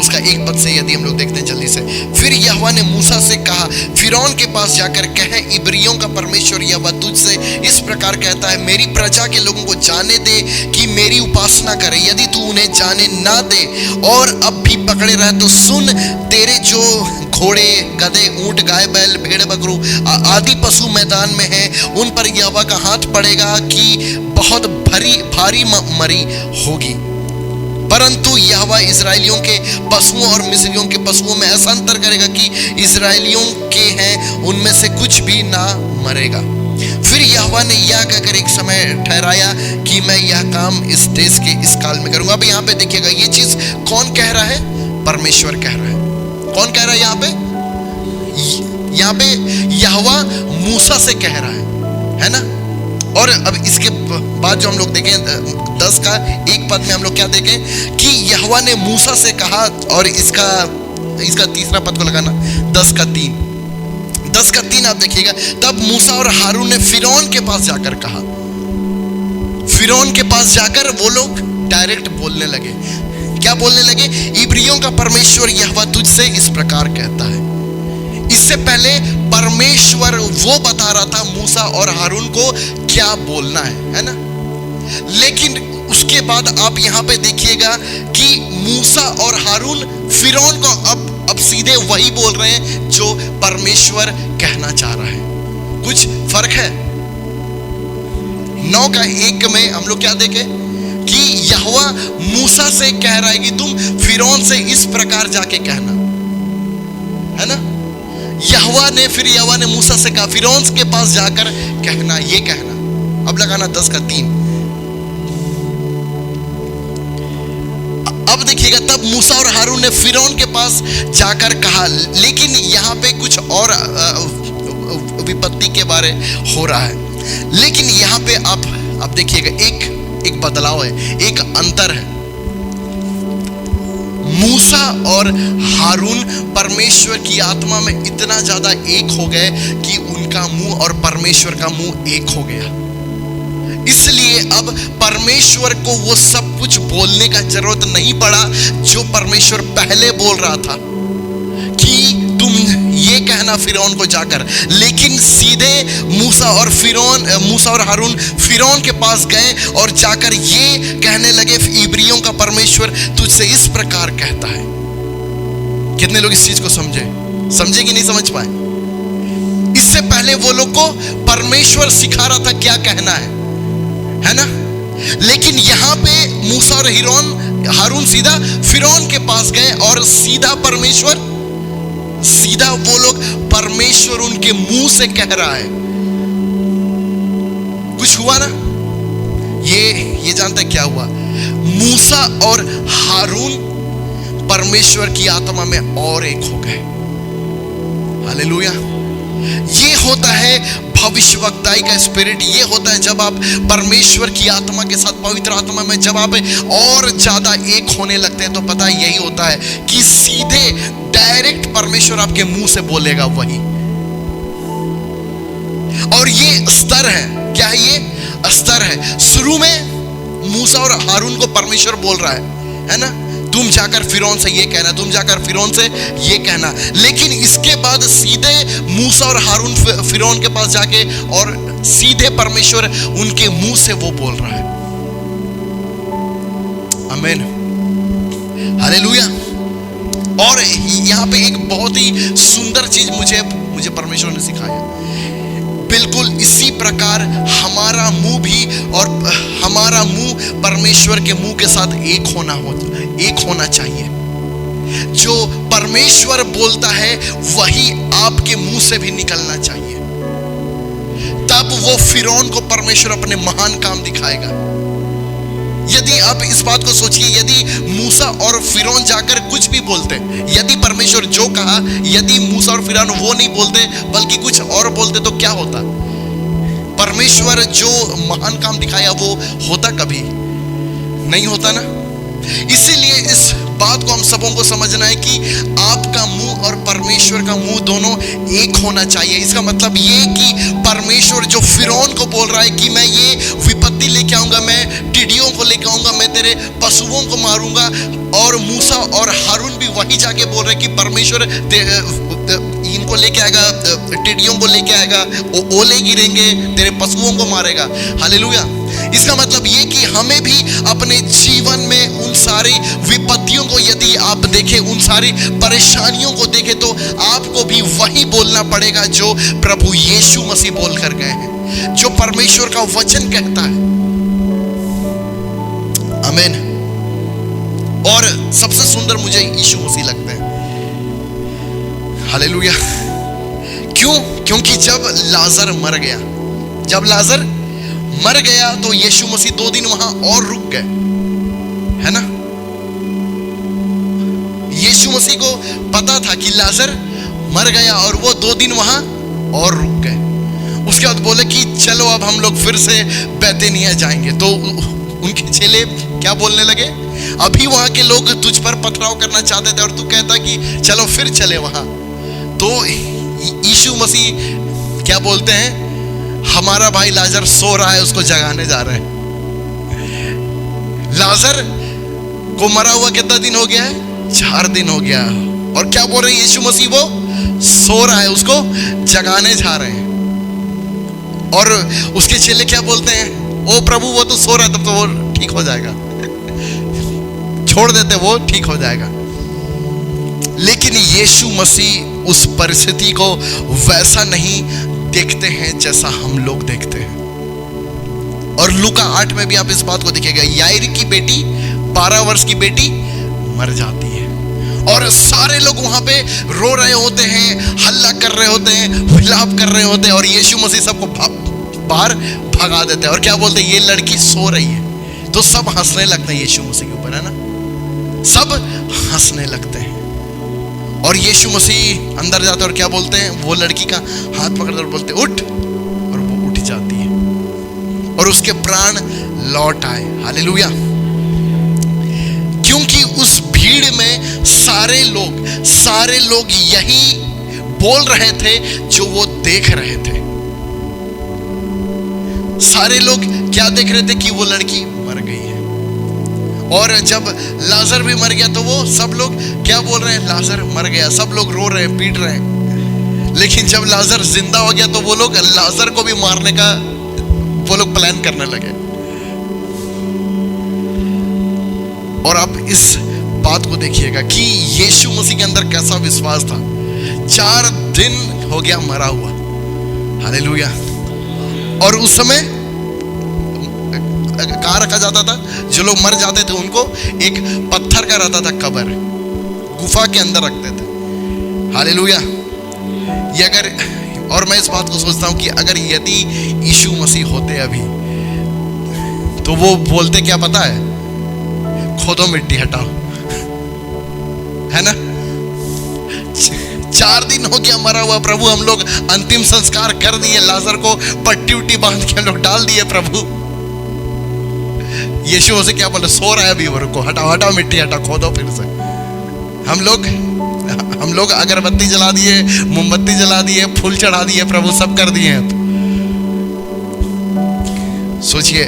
उसका 1 पद से यदि हम लोग देखते हैं जल्दी से। फिर यहोवा ने मूसा से कहा, फिरौन के पास जाकर कह, इब्रियों का परमेश्वर यहोवा तुझसे इस प्रकार कहता है, मेरी प्रजा के लोगों को जाने दे कि मेरी उपासना करे। यदि तू उन्हें जाने ना दे और अब भी पकड़े रहे तो सुन, तेरे जो घोड़े, गधे, ऊंट, गाय, बैल, भेड़, बकरू आदि पशु मैदान में हैं, उन पर यहोवा का हाथ पड़ेगा कि बहुत भारी मरी होगी। परंतु यहोवा इस्राएलियों के पशुओं और मिस्रियों के पशुओं में ऐसा अंतर करेगा कि इस्राएलियों के हैं उनमें से कुछ भी ना मरेगा। फिर यहोवा ने यह कहकर एक समय ठहराया कि मैं यह काम इस देश के इस काल में करूंगा। अब यहाँ पे देखिएगा, ये चीज कौन कह रहा है? परमेश्वर कह रहा है। कौन कह रहा है यहाँ पे? यहाँ पे यहोवा मूसा से कह रहा है ना। और अब इसके बाद जो हम लोग देखें 10 का 1 पद में हम लोग क्या देखें कि यहोवा ने मूसा से कहा, और इसका तीसरा पद को लगाना 10 का 3 आप देखिएगा। तब मूसा और हारून ने फिरौन के पास जाकर कहा। फिरौन के पास जाकर वो लोग डायरेक्ट बोलने लगे। क्या बोलने लगे? इब्रियों का परमेश्वर यहोवा तुझसे इस प्रकार कहता है। इससे पहले परमेश्वर वो बता रहा था मूसा और हारून को क्या बोलना है ना। लेकिन उसके बाद आप यहाँ पे देखिएगा कि मूसा और हारून फिरौन को अब सीधे वही बोल रहे हैं जो परमेश्वर कहना चाह रहा है। कुछ फर्क है। 9 का 1 में हम लोग क्या देखें कि यहोवा मूसा से कह रहा है कि तुम फिरौन से इस प्रकार जाके कहना, है ना। यहोवा ने मूसा से कहा, फिरौन के पास जाकर कहना, ये कहना। अब लगाना 10 का 3। अब देखिएगा, तब मूसा और हारून ने फिरौन के पास जाकर कहा। लेकिन यहाँ पे कुछ और विपत्ति के बारे हो रहा है। लेकिन यहाँ पे आप देखिएगा, एक बदलाव है, एक अंतर है। मूसा और हारून परमेश्वर की आत्मा में इतना ज्यादा एक हो गए कि उनका मुंह और परमेश्वर का मुंह एक हो गया। इसलिए अब परमेश्वर को वो सब कुछ बोलने का जरूरत नहीं पड़ा जो परमेश्वर पहले बोल रहा था कि तुम ये कहना फिरौन को जाकर। लेकिन सीधे मूसा और हारून फिरौन के पास गए और जाकर ये कहने लगे, इब्रियों का परमेश्वर तुझसे इस प्रकार कहता है। कितने लोग इस चीज को समझे कि नहीं समझ पाए? इससे पहले वो लोग को परमेश्वर सिखा रहा था क्या कहना है ना। लेकिन यहाँ पे मूसा और हारून सीधा फिरौन के पास गए और सीधा वो लोग परमेश्वर उनके मुंह से कह रहा है। कुछ हुआ ना। ये जानते क्या हुआ? मूसा और हारून परमेश्वर की आत्मा में और एक हो गए। हालेलुया। ये होता है भविष्यवक्ताई का स्पिरिट। ये होता है जब आप परमेश्वर की आत्मा के साथ, पवित्र आत्मा में जब आप और ज्यादा एक होने लगते हैं, तो पता यही होता है कि सीधे डायरेक्ट परमेश्वर आपके मुंह से बोलेगा वही। और ये स्तर है। क्या है ये? स्तर है। शुरू में मूसा और हारून को परमेश्वर बोल रहा है ना, तुम जाकर फिरौन से ये कहना, तुम जाकर फिरौन से ये कहना। लेकिन इसके बाद सीधे मूसा और हारून फिरौन के पास जाके और सीधे परमेश्वर उनके मुंह से वो बोल रहा है। आमीन, हालेलुया। और यहाँ पे एक बहुत ही सुंदर चीज मुझे परमेश्वर ने सिखाया। बिल्कुल इसी प्रकार हमारा मुंह भी, और हमारा मुंह परमेश्वर के मुंह के साथ एक होना चाहिए। जो परमेश्वर बोलता है वही आपके मुंह से भी निकलना चाहिए। तब वो फिरौन को परमेश्वर अपने महान काम दिखाएगा। यदि आप इस बात को सोचिए, यदि मूसा और फिरौन जाकर कुछ भी बोलते, यदि परमेश्वर जो कहा, यदि मूसा और फिरौन वो नहीं बोलते बल्कि कुछ और बोलते, तो क्या होता? परमेश्वर जो महान काम दिखाया वो होता कभी नहीं होता ना। इसीलिए इस बात को हम सबों को समझना है कि आपका मुंह और परमेश्वर का मुंह दोनों एक होना चाहिए। इसका मतलब ये कि परमेश्वर जो फिरौन को बोल रहा है कि मैं ये विपत्ति लेके आऊंगा, मैं टिड्डियों को लेके आऊंगा, मैं तेरे पशुओं को मारूंगा, और मूसा और हारून भी वही जाके बोल रहे कि परमेश्वर इनको लेके आएगा, टिड्डियों को लेके आएगा, ओले गिरेंगे, तेरे पशुओं को मारेगा। हालेलुया। इसका मतलब ये कि हमें भी अपने जीवन में उन सारी विपत्तियों को यदि आप देखें, उन सारी परेशानियों को देखें, तो आपको भी वही बोलना पड़ेगा जो प्रभु यीशु मसीह बोल कर गए हैं, जो परमेश्वर का वचन कहता है। आमीन। और सबसे सुंदर मुझे यीशु मसीह लगते हैं। हालेलुया। क्यों? क्योंकि जब लाजर मर गया तो यीशु मसीह 2 दिन वहां और रुक गए, है ना। यीशु मसीह को पता था कि लाजर मर गया और वो 2 दिन वहां और रुक गए। उसके बाद बोले कि चलो अब हम लोग फिर से बैतनिय्याह जाएंगे। तो उनके चेले क्या बोलने लगे? अभी वहां के लोग तुझ पर पथराव करना चाहते थे और तू कहता कि चलो फिर चले वहां। तो यीशु मसीह क्या बोलते हैं? हमारा भाई लाजर सो रहा है, उसको जगाने जा रहे हैं। लाजर को मरा हुआ कितना दिन हो गया है? 4 दिन हो गया। और क्या बोल रहे हैं यीशु मसीह? वो सो रहा है, उसको जगाने जा रहे हैं। और उसके चेले क्या बोलते हैं? ओ प्रभु, वो तो सो रहा है, तब तो वो ठीक हो जाएगा, छोड़ देते, वो ठीक हो जाएगा। लेकिन यीशु मसीह उस परिस्थिति को वैसा नहीं देखते हैं जैसा हम लोग देखते हैं। और लूका 8 में भी आप इस बात को देखिएगा। याईर की बेटी, 12 वर्ष की बेटी मर जाती है और सारे लोग वहां पे रो रहे होते हैं, हल्ला कर रहे होते हैं, विलाप कर रहे होते हैं, और यीशु मसीह सबको बाहर भगा देते हैं। और क्या बोलते हैं? ये लड़की सो रही है। तो सब हंसने लगते हैं यीशु मसीह के ऊपर, है ना। सब हंसने लगते हैं। और यीशु मसीह अंदर जाते हैं और क्या बोलते हैं? वो लड़की का हाथ पकड़कर बोलते हैं उठ, और वो उठ जाती है और उसके प्राण लौट आए। हालेलुया। क्योंकि उस भीड़ में सारे लोग यही बोल रहे थे जो वो देख रहे थे। सारे लोग क्या देख रहे थे? कि वो लड़की मर गई है। और जब लाजर भी मर गया तो वो सब लोग क्या बोल रहे हैं? लाजर मर गया। सब लोग रो रहे हैं, पीट रहे हैं। लेकिन जब लाजर जिंदा हो गया तो वो लोग लाजर को भी मारने का वो लोग प्लान करने लगे। और आप इस बात को देखिएगा कि यीशु मसीह के अंदर कैसा विश्वास था। 4 दिन हो गया मरा हुआ। हालेलुया। और उस समय कहाँ रखा जाता था? जो लोग मर जाते थे उनको एक पत्थर का रहता था कब्र, गुफा के अंदर रखते थे। हालेलुया। ये अगर, और मैं इस बात को सोचता हूँ कि अगर यदि यीशु मसीह होते अभी, तो वो बोलते क्या पता है? खोदो, मिट्टी हटाओ, है ना। 4 दिन हो गया मरा हुआ प्रभु, हम लोग अंतिम संस्कार कर दिए, लाजर को पट्टी उट्टी बांध के हम लोग डाल दिए प्रभु। यीशु मसीह क्या बोले? सो रहा है अभी, वो रुको, हटाओ मिट्टी, हटाओ, खोदो फिर से। हम लोग अगरबत्ती जला दिए, मोमबत्ती जला दिए, फूल चढ़ा दिए प्रभु, सब कर दिए। सोचिए,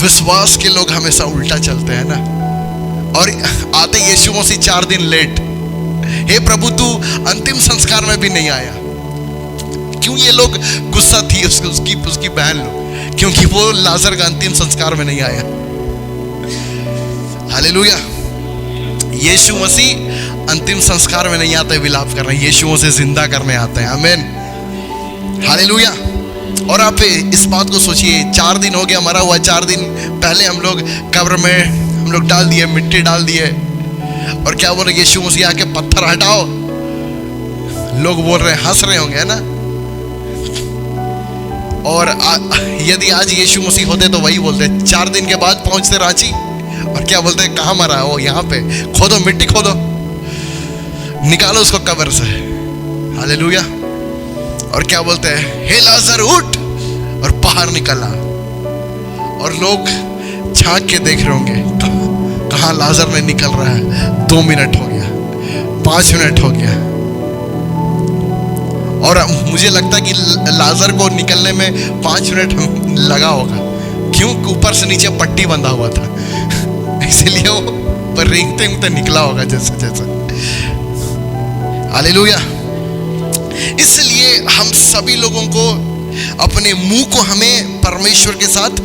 विश्वास के लोग हमेशा उल्टा चलते हैं ना। और आते यीशु मसीह 4 दिन लेट। हे प्रभु, तू अंतिम संस्कार में भी नहीं आया। क्यों? ये लोग गुस्सा थी उसकी बहन लोग, क्योंकि वो लाजर का अंतिम संस्कार में नहीं आया। हालेलुया। यीशु मसीह अंतिम संस्कार में नहीं आते विलाप कर रहे हैं, यीशु मसीह जिंदा करने आते हैं। आमीन, हालेलुया। और आप इस बात को सोचिए, 4 दिन हो गया मरा हुआ, 4 दिन पहले हम लोग कब्र में हम लोग डाल दिए, मिट्टी डाल दिए, और क्या बोल रहे, यीशु मसीह आके पत्थर हटाओ। लोग बोल रहे हैं, हंस रहे होंगे, है ना। और यदि आज यीशु मसीह होते तो वही बोलते, 4 दिन के बाद पहुंचते रांची, और क्या बोलते हैं, कहाँ मरा है वो, यहाँ पे खोदो, मिट्टी खोदो, निकालो उसको कब्र से। हालेलुया। और क्या बोलते हैं, हे लाजर उठ, और बाहर निकला, और लोग झांक के देख रहे होंगे, कहाँ लाजर ने निकल रहा है। 2 मिनट हो गया, 5 मिनट हो गया, और मुझे लगता है कि लाजर को निकलने में 5 मिनट लगा होगा, क्यों, ऊपर से नीचे पट्टी बंधा हुआ था इसलिए वो पर रेंगते रेंगते निकला होगा जैसे जैसे। हालेलुया। इसलिए हम सभी लोगों को अपने मुंह को हमें परमेश्वर के साथ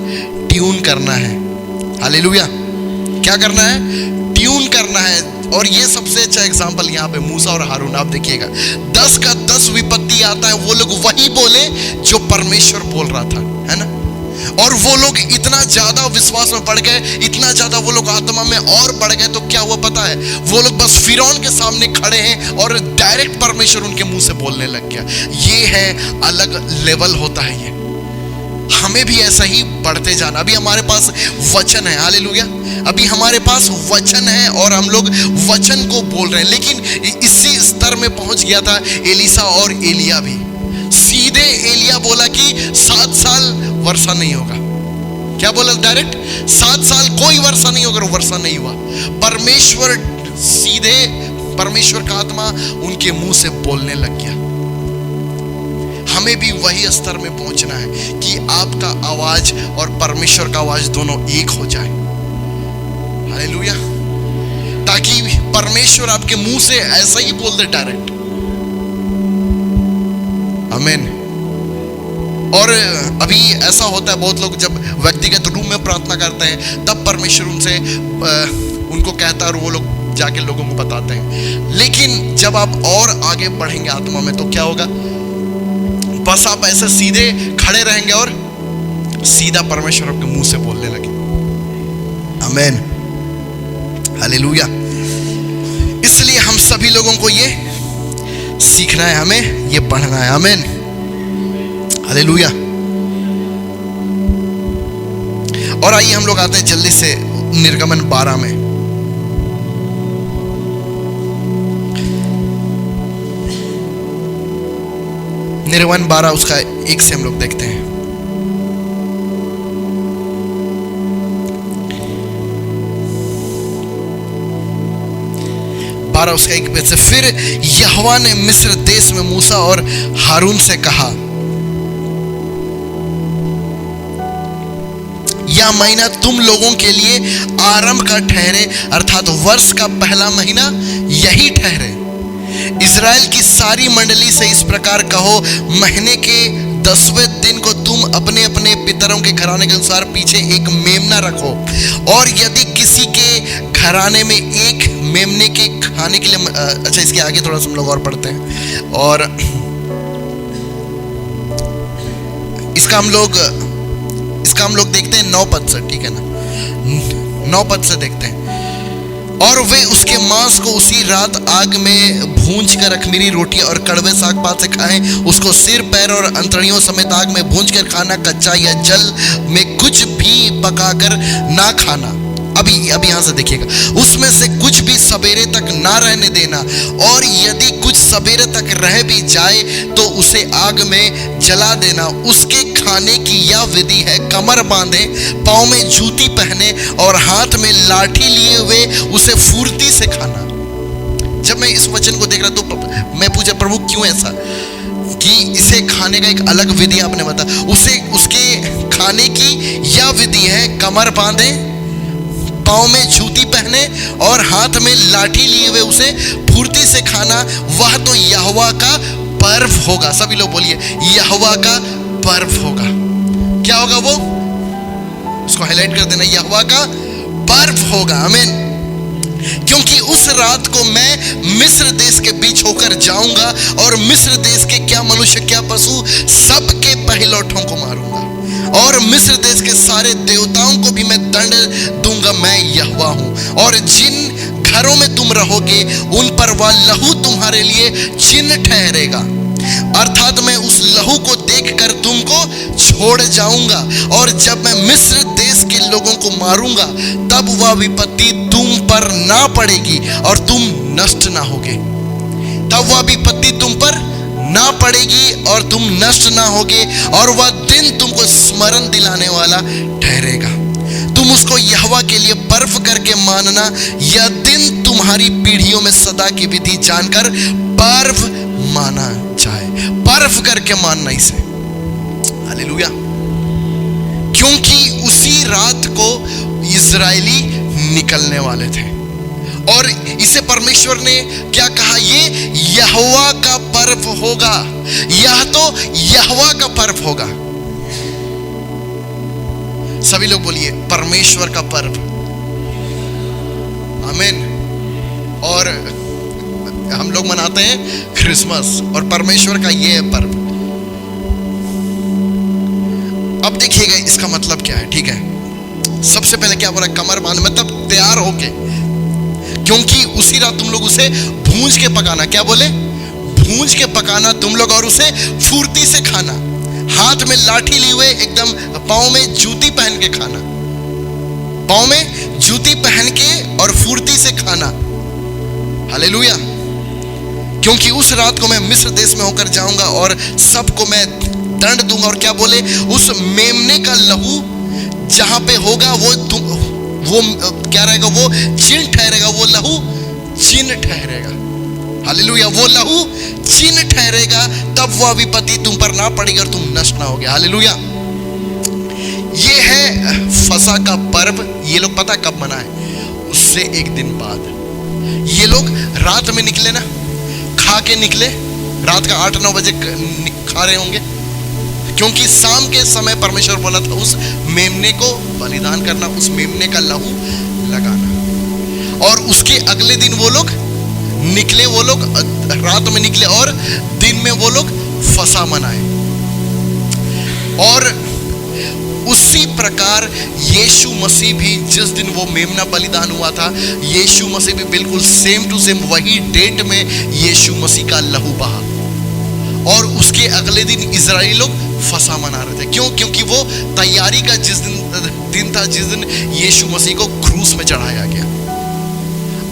ट्यून करना है। हालेलुया। क्या करना है, ट्यून करना है। और ये सबसे अच्छा एग्जाम्पल यहाँ पे मूसा और हारून, आप देखिएगा 10 का 10 विपत्ति आता है, वो लोग वही बोले जो परमेश्वर बोल रहा था, है ना। और वो लोग इतना ज्यादा विश्वास में बढ़ गए, इतना ज्यादा वो लोग आत्मा में और बढ़ गए, तो क्या हुआ पता है, वो लोग बस फिरौन के सामने खड़े हैं और डायरेक्ट परमेश्वर उनके मुंह से बोलने लग गया। ये है अलग लेवल होता है ये। हमें भी ऐसा ही बढ़ते जाना। अभी हमारे पास वचन है, हालेलुया, अभी हमारे पास वचन है और हम लोग वचन को बोल रहे हैं। लेकिन इसी स्तर में पहुंच गया था एलीसा और एलिया भी। सीधे एलिया बोला कि 7 साल वर्षा नहीं होगा। क्या बोला डायरेक्ट, 7 साल कोई वर्षा नहीं होगा, वर्षा नहीं हुआ। परमेश्वर सीधे, परमेश्वर का आत्मा उनके मुंह से बोलने लग गया। हमें भी वही स्तर में पहुंचना है कि आपका आवाज और परमेश्वर का आवाज दोनों एक हो जाए। हालेलुया। ताकि परमेश्वर आपके मुंह से ऐसा ही बोल दे डायरेक्ट। आमीन। और अभी ऐसा होता है, बहुत लोग जब व्यक्तिगत रूप में प्रार्थना करते हैं तब परमेश्वर उनसे उनको कहता है और वो लोग जाके लोगों को बताते हैं। लेकिन जब आप और आगे बढ़ेंगे आत्मा में तो क्या होगा, बस आप ऐसे सीधे खड़े रहेंगे और सीधा परमेश्वर आपके मुंह से बोलने लगे। आमीन, हालेलुया। इसलिए हम सभी लोगों को ये सीखना है, हमें ये पढ़ना है। आमीन, हालेलुया। और आइए हम लोग आते हैं जल्दी से निर्गमन 12 में। निर्गमन 12 उसका 1 से हम लोग देखते हैं। उसका 1 से, फिर यहोवा ने मिस्र देश में मूसा और हारून से कहा, यह महीना तुम लोगों के लिए आरंभ का ठहरे, अर्थात वर्ष का पहला महीना यही ठहरे। इस्राएल की सारी मंडली से इस प्रकार कहो, महीने के 10वें दिन को तुम अपने अपने पितरों के घराने के अनुसार पीछे एक मेमना रखो। और यदि किसी के घराने में एक मेमने के खाने के लिए, अच्छा इसके आगे थोड़ा सा हम लोग और पढ़ते हैं, और इसका हम लोग देखते हैं 9 पद से, ठीक है ना, 9 पद से देखते हैं। और वे उसके मांस को उसी रात आग में भूंज कर अखमीरी रोटी और कड़वे साग पात से खाएं। उसको सिर, पैर और अंतड़ियों समेत आग में भूंज कर खाना, कच्चा या जल में कुछ भी पकाकर ना खाना। अभी यहाँ से देखिएगा, उसमें से कुछ भी सवेरे तक ना रहने देना, और यदि कुछ सवेरे तक रह भी जाए तो उसे आग में जला देना। उसके खाने की यह विधि है, कमर बांधे, पाँव में जूती पहने और हाथ में लाठी लिए हुए उसे फुर्ती से खाना। जब मैं इस वचन को देख रहा तो मैं पूछा, प्रभु क्यों ऐसा, कि इसे खाने का एक अलग विधि आपने बताया। उसके खाने की यह विधि है, कमर बांधे, पाँव में जूती पहने और हाथ में लाठी लिए हुए उसे फुर्ती से खाना। वह तो यहोवा का पर्व होगा। सभी लोग बोलिए, यहोवा का पर्व होगा। क्या होगा वो, उसको हाईलाइट कर देना, यहोवा का पर्व होगा। आमीन। क्योंकि उस रात को मैं मिस्र देश के बीच होकर जाऊंगा और मिस्र देश के क्या मनुष्य क्या पशु सबके पहिलौठों को मारूंगा और मिस्र देश के सारे देवताओं को भी मैं दंड दूंगा। मैं यहोवा हूं। और जिन घरों में तुम रहोगे उन पर वह लहू तुम्हारे लिए चिन्ह ठहरेगा, अर्थात मैं उस लहू को देखकर तुमको छोड़ जाऊंगा। और जब मैं मिस्र देश के लोगों को मारूंगा तब वह विपत्ति तुम पर ना पड़ेगी और तुम नष्ट ना होगे। तब वह विपत्ति तुम पर ना पड़ेगी और तुम नष्ट ना होगे, और वह दिन तुमको स्मरण दिलाने वाला ठहरेगा। तुम उसको यहोवा के लिए पर्व करके मानना। यह दिन तुम्हारी पीढ़ियों में सदा की विधि जानकर पर्व माना जाए। पर्व करके मानना इसे। हालेलुया। क्योंकि उसी रात को इजरायली निकलने वाले थे और इसे परमेश्वर ने क्या कहा, ये यहोवा का पर्व होगा। यह तो यहोवा का पर्व होगा। सभी लोग बोलिए परमेश्वर का पर्व। आमीन। और हम लोग मनाते हैं क्रिसमस और परमेश्वर का ये है पर्व। अब देखिएगा इसका मतलब क्या है। ठीक है, सबसे पहले क्या बोला, कमर बांध, मतलब तैयार होके, क्योंकि उसी रात तुम लोग उसे भूंज के पकाना। क्या बोले, भूंज के पकाना तुम लोग, और उसे फुर्ती से खाना, हाथ में लाठी लिए हुए, एकदम पाँव में जूती पहन के खाना, पाँव में जूती पहन के और फुर्ती से खाना। हालेलुया। क्योंकि उस रात को मैं मिस्र देश में होकर जाऊंगा और सबको मैं दंड दूंगा। और क्या बोले, उस मेमने का लहू जहां पे होगा वो क्या रहेगा, वो चिन्ह ठहरेगा। वो लहू चिन्ह ठहरेगा। हालेलुया। वो लहू चिन्ह ठहरेगा, तब वह विपत्ति तुम पर ना पड़ेगी और तुम नष्ट ना होगे। हालेलुया। ये है फसह का पर्व। ये लोग पता कब मनाए, उससे एक दिन बाद। ये लोग रात में निकले ना, खा के निकले, रात का 8-9 बजे खा रहे होंगे, क्योंकि शाम के समय परमेश्वर बोला था उस मेमने को बलिदान करना, उस मेमने का लहू लगाना। और उसके अगले दिन वो लोग निकले, वो लोग रात में निकले और दिन में वो लोग फसह मनाए। और उसी प्रकार यीशु मसीह भी, जिस दिन वो मेमना बलिदान हुआ था, यीशु मसीह भी बिल्कुल सेम टू सेम वही डेट में यीशु मसीह का लहू बहा। और उसके अगले दिन इजराइली लोग फसह मना रहे थे। क्यों? क्योंकि वो तैयारी का जिस दिन था जिस दिन यीशु मसीह को क्रूस में चढ़ाया गया।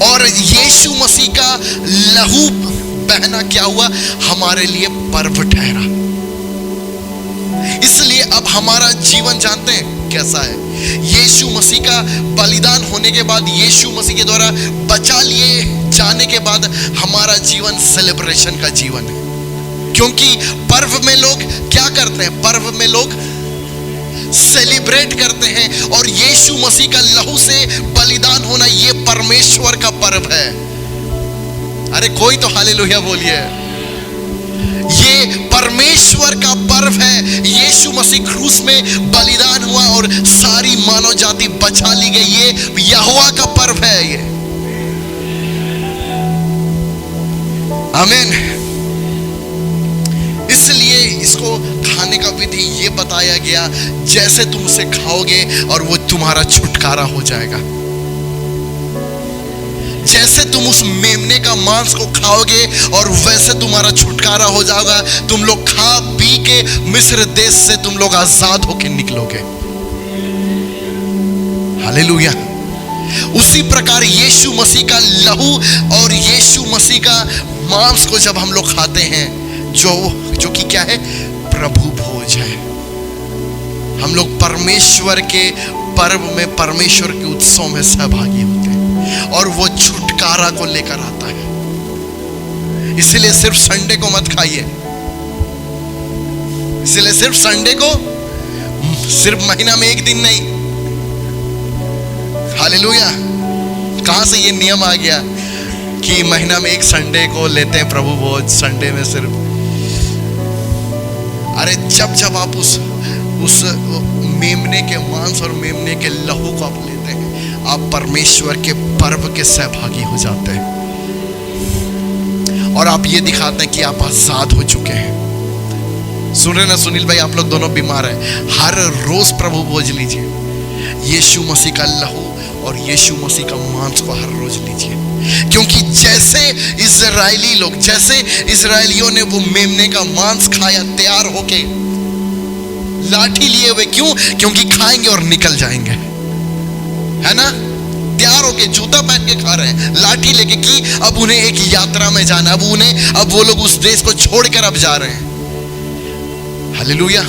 और यीशु मसीह का लहू बहना क्या हुआ, हमारे लिए पर्व ठहरा। इसलिए अब हमारा जीवन जानते हैं कैसा है। यीशु मसीह का बलिदान होने के बाद, यीशु मसीह के द्वारा बचा लिए जाने के बाद हमारा जीवन सेलिब्रेशन का जीवन है। क्योंकि पर्व में लोग क्या करते हैं, पर्व में लोग सेलिब्रेट करते हैं। और यीशु मसीह का लहू से बलिदान होना, ये परमेश्वर का पर्व है। अरे कोई तो हालेलुया बोलिए। ये परमेश्वर का पर्व है। यीशु मसीह क्रूस में बलिदान हुआ और सारी मानव जाति बचा ली गई। ये यहोवा का पर्व है ये। आमीन। इसलिए इसको खाने का विधि ये बताया गया, जैसे तुम उसे खाओगे और वो तुम्हारा छुटकारा हो जाएगा। जैसे तुम उस मेमने का मांस को खाओगे और वैसे तुम्हारा छुटकारा हो जाएगा। तुम लोग खा पी के मिस्र देश से तुम लोग आजाद होकर निकलोगे। हालेलुया। उसी प्रकार यीशु मसीह का लहू और यीशु मसीह का मांस को जब हम लोग खाते हैं, जो कि क्या है, प्रभु भोज है। हम लोग परमेश्वर के पर्व में, परमेश्वर के उत्सव में सहभागी होते हैं और वो छुटकारा को लेकर आता है। इसलिए सिर्फ संडे को मत खाइए। इसलिए सिर्फ संडे को, सिर्फ महीना में एक दिन नहीं। हालेलुया। कहां से ये नियम आ गया कि महीना में एक संडे को लेते हैं प्रभु भोज, संडे में सिर्फ। अरे जब आप उस मेमने के मांस और मेमने के लहू को आप लेते हैं, आप परमेश्वर के पर्व के सहभागी हो जाते हैं और आप ये दिखाते हैं कि आप आजाद हो चुके हैं। सुन रहे ना सुनील भाई, आप लोग दोनों बीमार हैं, हर रोज प्रभु भोज लीजिए, यीशु मसीह का लहू और यीशु मसीह का मांस को हर रोज लीजिए। क्योंकि जैसे इजरायलियों ने वो मेमने का मांस खाया तैयार होके, लाठी लिए हुए, क्यों? क्योंकि खाएंगे और निकल जाएंगे, है ना? तैयार होके जूता पहन के खा रहे हैं, लाठी लेके, कि अब उन्हें एक यात्रा में जाना, अब वो लोग उस देश को छोड़कर अब जा रहे हैं। हालेलुया।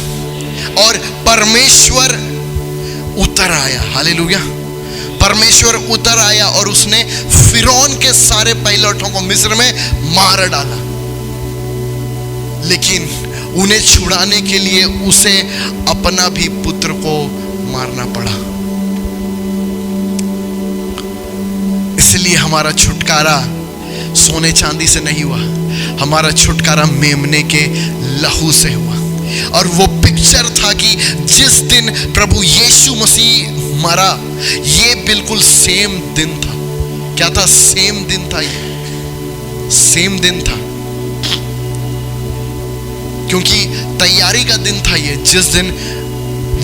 और परमेश्वर उतर आया, हालेलुया। परमेश्वर उतर आया और उसने फिरौन के सारे पहिलौठों को मिस्र में मार डाला, लेकिन उन्हें छुड़ाने के लिए उसे अपना भी पुत्र को मारना पड़ा। इसलिए हमारा छुटकारा सोने चांदी से नहीं हुआ, हमारा छुटकारा मेमने के लहू से हुआ। और वो पिक्चर था कि जिस दिन प्रभु यीशु मसीह मरा, ये बिल्कुल सेम दिन था। क्या था? सेम दिन था, ये सेम दिन था, क्योंकि तैयारी का दिन था ये, जिस दिन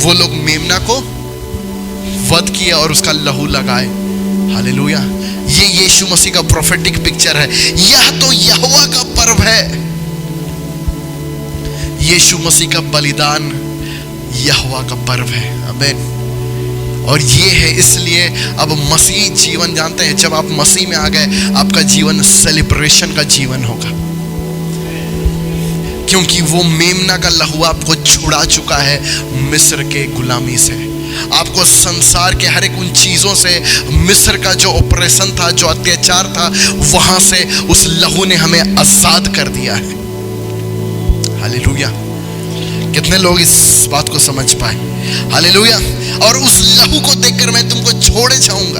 वो लोग मेमना को वध किया और उसका लहू लगाए। हालेलुया। ये यीशु मसीह का प्रोफेटिक पिक्चर है। यह तो यहोवा का पर्व है। यीशु मसीह का बलिदान यहोवा का पर्व है। आमीन। और ये है, इसलिए अब मसीह जीवन, जानते हैं, जब आप मसीह में आ गए, आपका जीवन सेलिब्रेशन का जीवन होगा, क्योंकि वो मेमना का लहू आपको छुड़ा चुका है मिस्र के गुलामी से। आपको संसार के हर एक उन चीजों से, मिस्र का जो ऑपरेशन था, जो अत्याचार था, वहां से उस लहू ने हमें आजाद कर दिया है। हालेलुया। कितने लोग इस बात को समझ पाए? हालेलुया। और उस लहू को देखकर मैं तुमको छोड़े जाऊंगा।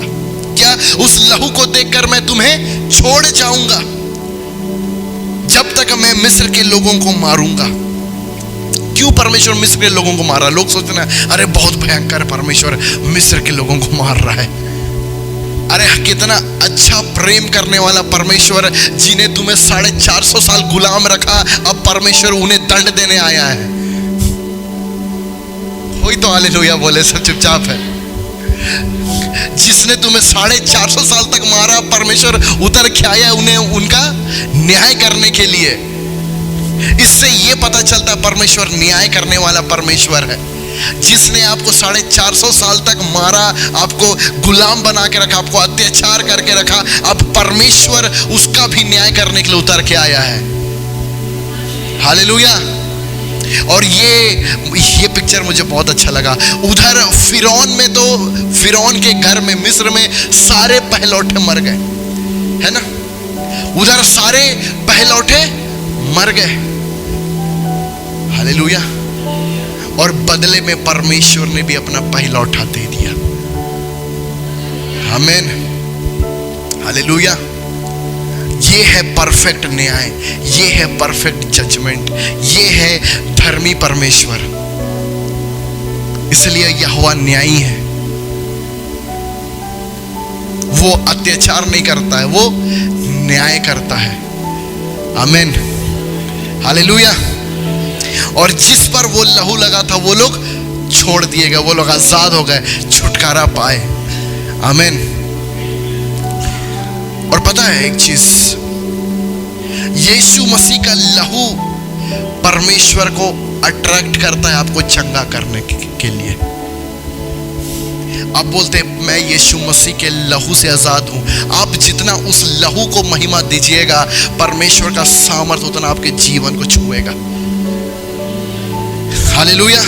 क्या? उस लहू को देखकर मैं तुम्हें छोड़ जाऊंगा जब तक मैं मिस्र के लोगों को मारूंगा। क्यों परमेश्वर मिस्र के लोगों को मार रहा है? लोग सोचते हैं अरे बहुत भयंकर परमेश्वर मिस्र के लोगों को मार रहा है। अरे कितना अच्छा प्रेम करने वाला परमेश्वर, जिन्हें तुम्हें 450 साल गुलाम रखा, अब परमेश्वर उन्हें दंड देने आया है। कोई तो हालेलुया बोले, सब चुपचाप है। जिसने तुम्हें 450 साल तक मारा, परमेश्वर उतर के आया उन्हें उनका न्याय करने के लिए। इससे ये पता चलता परमेश्वर न्याय करने वाला परमेश्वर है। जिसने आपको 450 साल तक मारा, आपको गुलाम बना के रखा, आपको अत्याचार करके रखा, अब परमेश्वर उसका भी न्याय करने के लिए उतर के आया है। हालेलुया। और ये पिक्चर मुझे बहुत अच्छा लगा। उधर फिरौन में, तो फिरौन के घर में, मिस्र में सारे पहलौठे मर गए, है ना? उधर सारे पहलौठे मर गए। हालेलुया। और बदले में परमेश्वर ने भी अपना पहिलौठा दे दिया। आमीन। हालेलुया। ये है परफेक्ट न्याय, ये है परफेक्ट जजमेंट, ये है धर्मी परमेश्वर। इसलिए यहोवा न्यायी है। वो अत्याचार नहीं करता है, वो न्याय करता है। आमीन। हालेलुया। और जिस पर वो लहू लगा था, वो लोग छोड़ दिए गए, वो लोग आजाद हो गए, छुटकारा पाए। आमीन। और पता है एक चीज, यीशु मसीह का लहू परमेश्वर को अट्रैक्ट करता है आपको चंगा करने के लिए। आप बोलते हैं मैं यीशु मसीह के लहू से आजाद हूं। आप जितना उस लहू को महिमा दीजिएगा, परमेश्वर का सामर्थ उतना आपके जीवन को छुएगा। हालेलुया।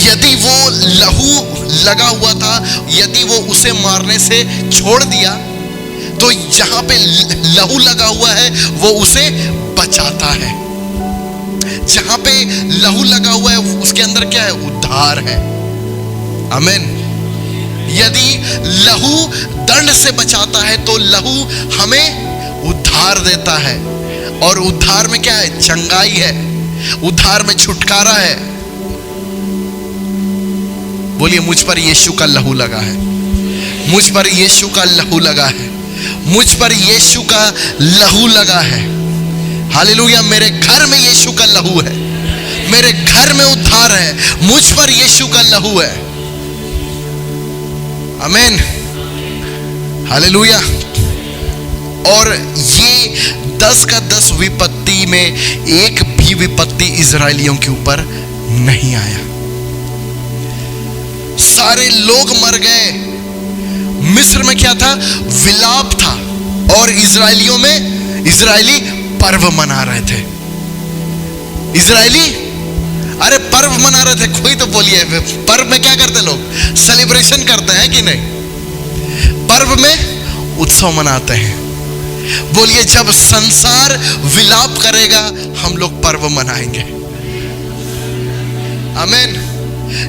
यदि वो लहू लगा हुआ था, यदि वो उसे मारने से छोड़ दिया, तो जहां पे लहू लगा हुआ है वो उसे बचाता है। जहां पे लहू लगा हुआ है उसके अंदर क्या है? उद्धार है। आमीन। यदि लहू दंड से बचाता है, तो लहू हमें उद्धार देता है। और उद्धार में क्या है? चंगाई है, उद्धार में छुटकारा है। बोलिए मुझ पर यीशु का लहू लगा है। मुझ पर यीशु का लहू लगा है, मुझ पर यीशु का लहू लगा है। हालेलुया। मेरे घर में यीशु का लहू है, मेरे घर में उद्धार है, मुझ पर यीशु का लहू है। आमीन। हालेलुया। और ये 10 का 10 विपत्ति में एक भी विपत्ति इजराइलियों के ऊपर नहीं आया। सारे लोग मर गए। मिस्र में क्या था? विलाप था। और इजराइलियों में इजराइली पर्व मना रहे थे। इजराइली अरे पर्व मना रहे थे। कोई तो बोलिए, पर्व में क्या करते लोग? सेलिब्रेशन करते हैं कि नहीं? पर्व में उत्सव मनाते हैं। बोलिए, जब संसार विलाप करेगा हम लोग पर्व मनाएंगे। आमीन।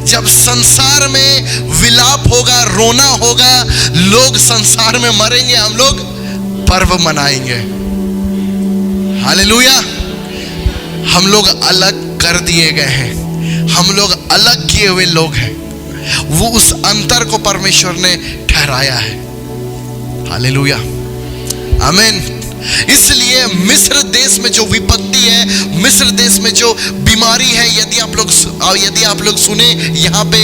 जब संसार में विलाप होगा, रोना होगा, लोग संसार में मरेंगे, हम लोग पर्व मनाएंगे। हालेलुया। हम लोग अलग कर दिए गए हैं, हम लोग अलग किए हुए लोग हैं। वो उस अंतर को परमेश्वर ने ठहराया है। हालेलुया। आमीन। इसलिए मिस्र देश में जो विपत्ति है, मिस्र देश में जो बीमारी है, यदि आप लोग सुने, यहाँ पे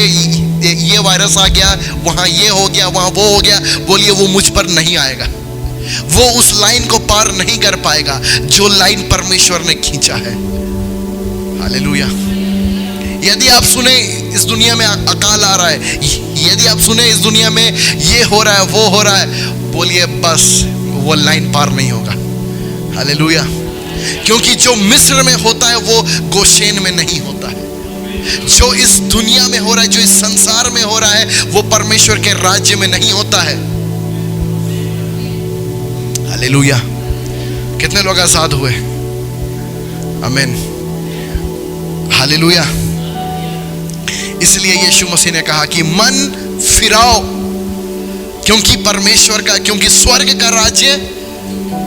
ये वायरस आ गया, वहाँ ये हो गया, वहाँ वो हो गया, बोलिए वो मुझ पर नहीं आएगा। वो उस लाइन को पार नहीं कर पाएगा जो लाइन परमेश्वर ने खींचा है। हालेलुया। यदि आप सुने इस दुनिया में अकाल आ रहा है, यदि आप सुने इस दुनिया में ये हो रहा है, वो हो रहा है, बोलिए बस वो लाइन पार नहीं होगा। हालेलुया। क्योंकि जो मिस्र में होता है वो गोशेन में नहीं होता है। जो इस दुनिया में हो रहा है, जो इस संसार में हो रहा है, वो परमेश्वर के राज्य में नहीं होता है। हालेलुया। कितने लोग आजाद हुए? आमीन। हालेलुया। इसलिए यीशु मसीह ने कहा कि मन फिराओ, क्योंकि स्वर्ग का राज्य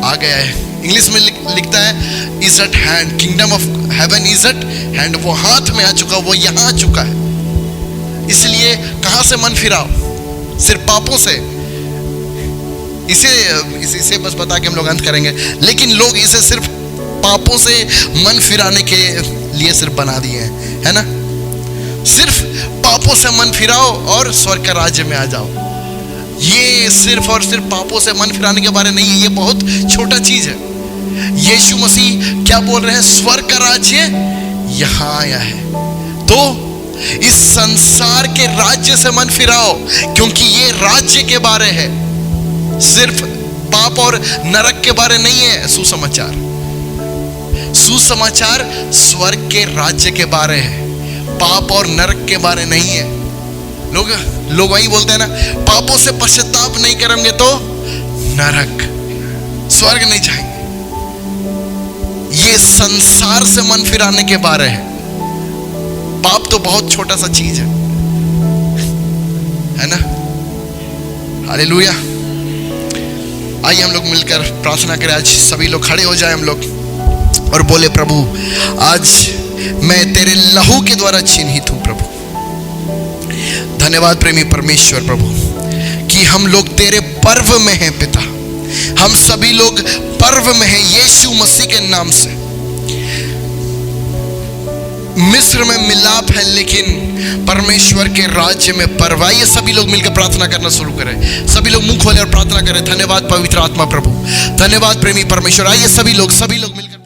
आ गया है। इंग्लिश में लिखता है is eight hand, kingdom of heaven is eight hand. वो हाथ में आ चुका, वो यहां आ चुका है। इसलिए कहां से मन फिराओ? सिर्फ पापों से। इसे बस बता के हम लोग अंत करेंगे। लेकिन लोग इसे सिर्फ पापों से मन फिराने के लिए सिर्फ बना दिए हैं, है ना? सिर्फ पापों से मन फिराओ और स्वर्ग का राज्य में आ जाओ। ये सिर्फ और सिर्फ पापों से मन फिराने के बारे नहीं है, ये बहुत छोटा चीज है। यीशु मसीह क्या बोल रहे हैं? स्वर्ग का राज्य यहां आया है। तो इस संसार के राज्य से मन फिराओ, क्योंकि ये राज्य के बारे है, सिर्फ पाप और नरक के बारे नहीं है। सुसमाचार स्वर्ग के राज्य के बारे है, पाप और नरक के बारे नहीं है। लोग वही बोलते हैं ना, पापों से पश्चाताप नहीं करेंगे तो नरक, स्वर्ग नहीं जाएंगे। ये संसार से मन फिराने के बारे है। पाप तो बहुत छोटा सा चीज है ना? हालेलुया। आइए हम लोग मिलकर प्रार्थना करें। आज सभी लोग खड़े हो जाए हम लोग और बोले, प्रभु आज मैं तेरे लहू के द्वारा चिन्हित हूं। प्रभु धन्यवाद प्रेमी परमेश्वर प्रभु कि हम लोग तेरे पर्व में हैं। पिता, हम सभी लोग पर्व में हैं यीशु मसीह के नाम से। मिस्र में मिलाप है, लेकिन परमेश्वर के राज्य में पर्व। आइए सभी लोग मिलकर प्रार्थना करना शुरू करें। सभी लोग मुंह खोले और प्रार्थना करें। धन्यवाद पवित्र आत्मा प्रभु, धन्यवाद प्रेमी परमेश्वर। आइए सभी लोग मिलकर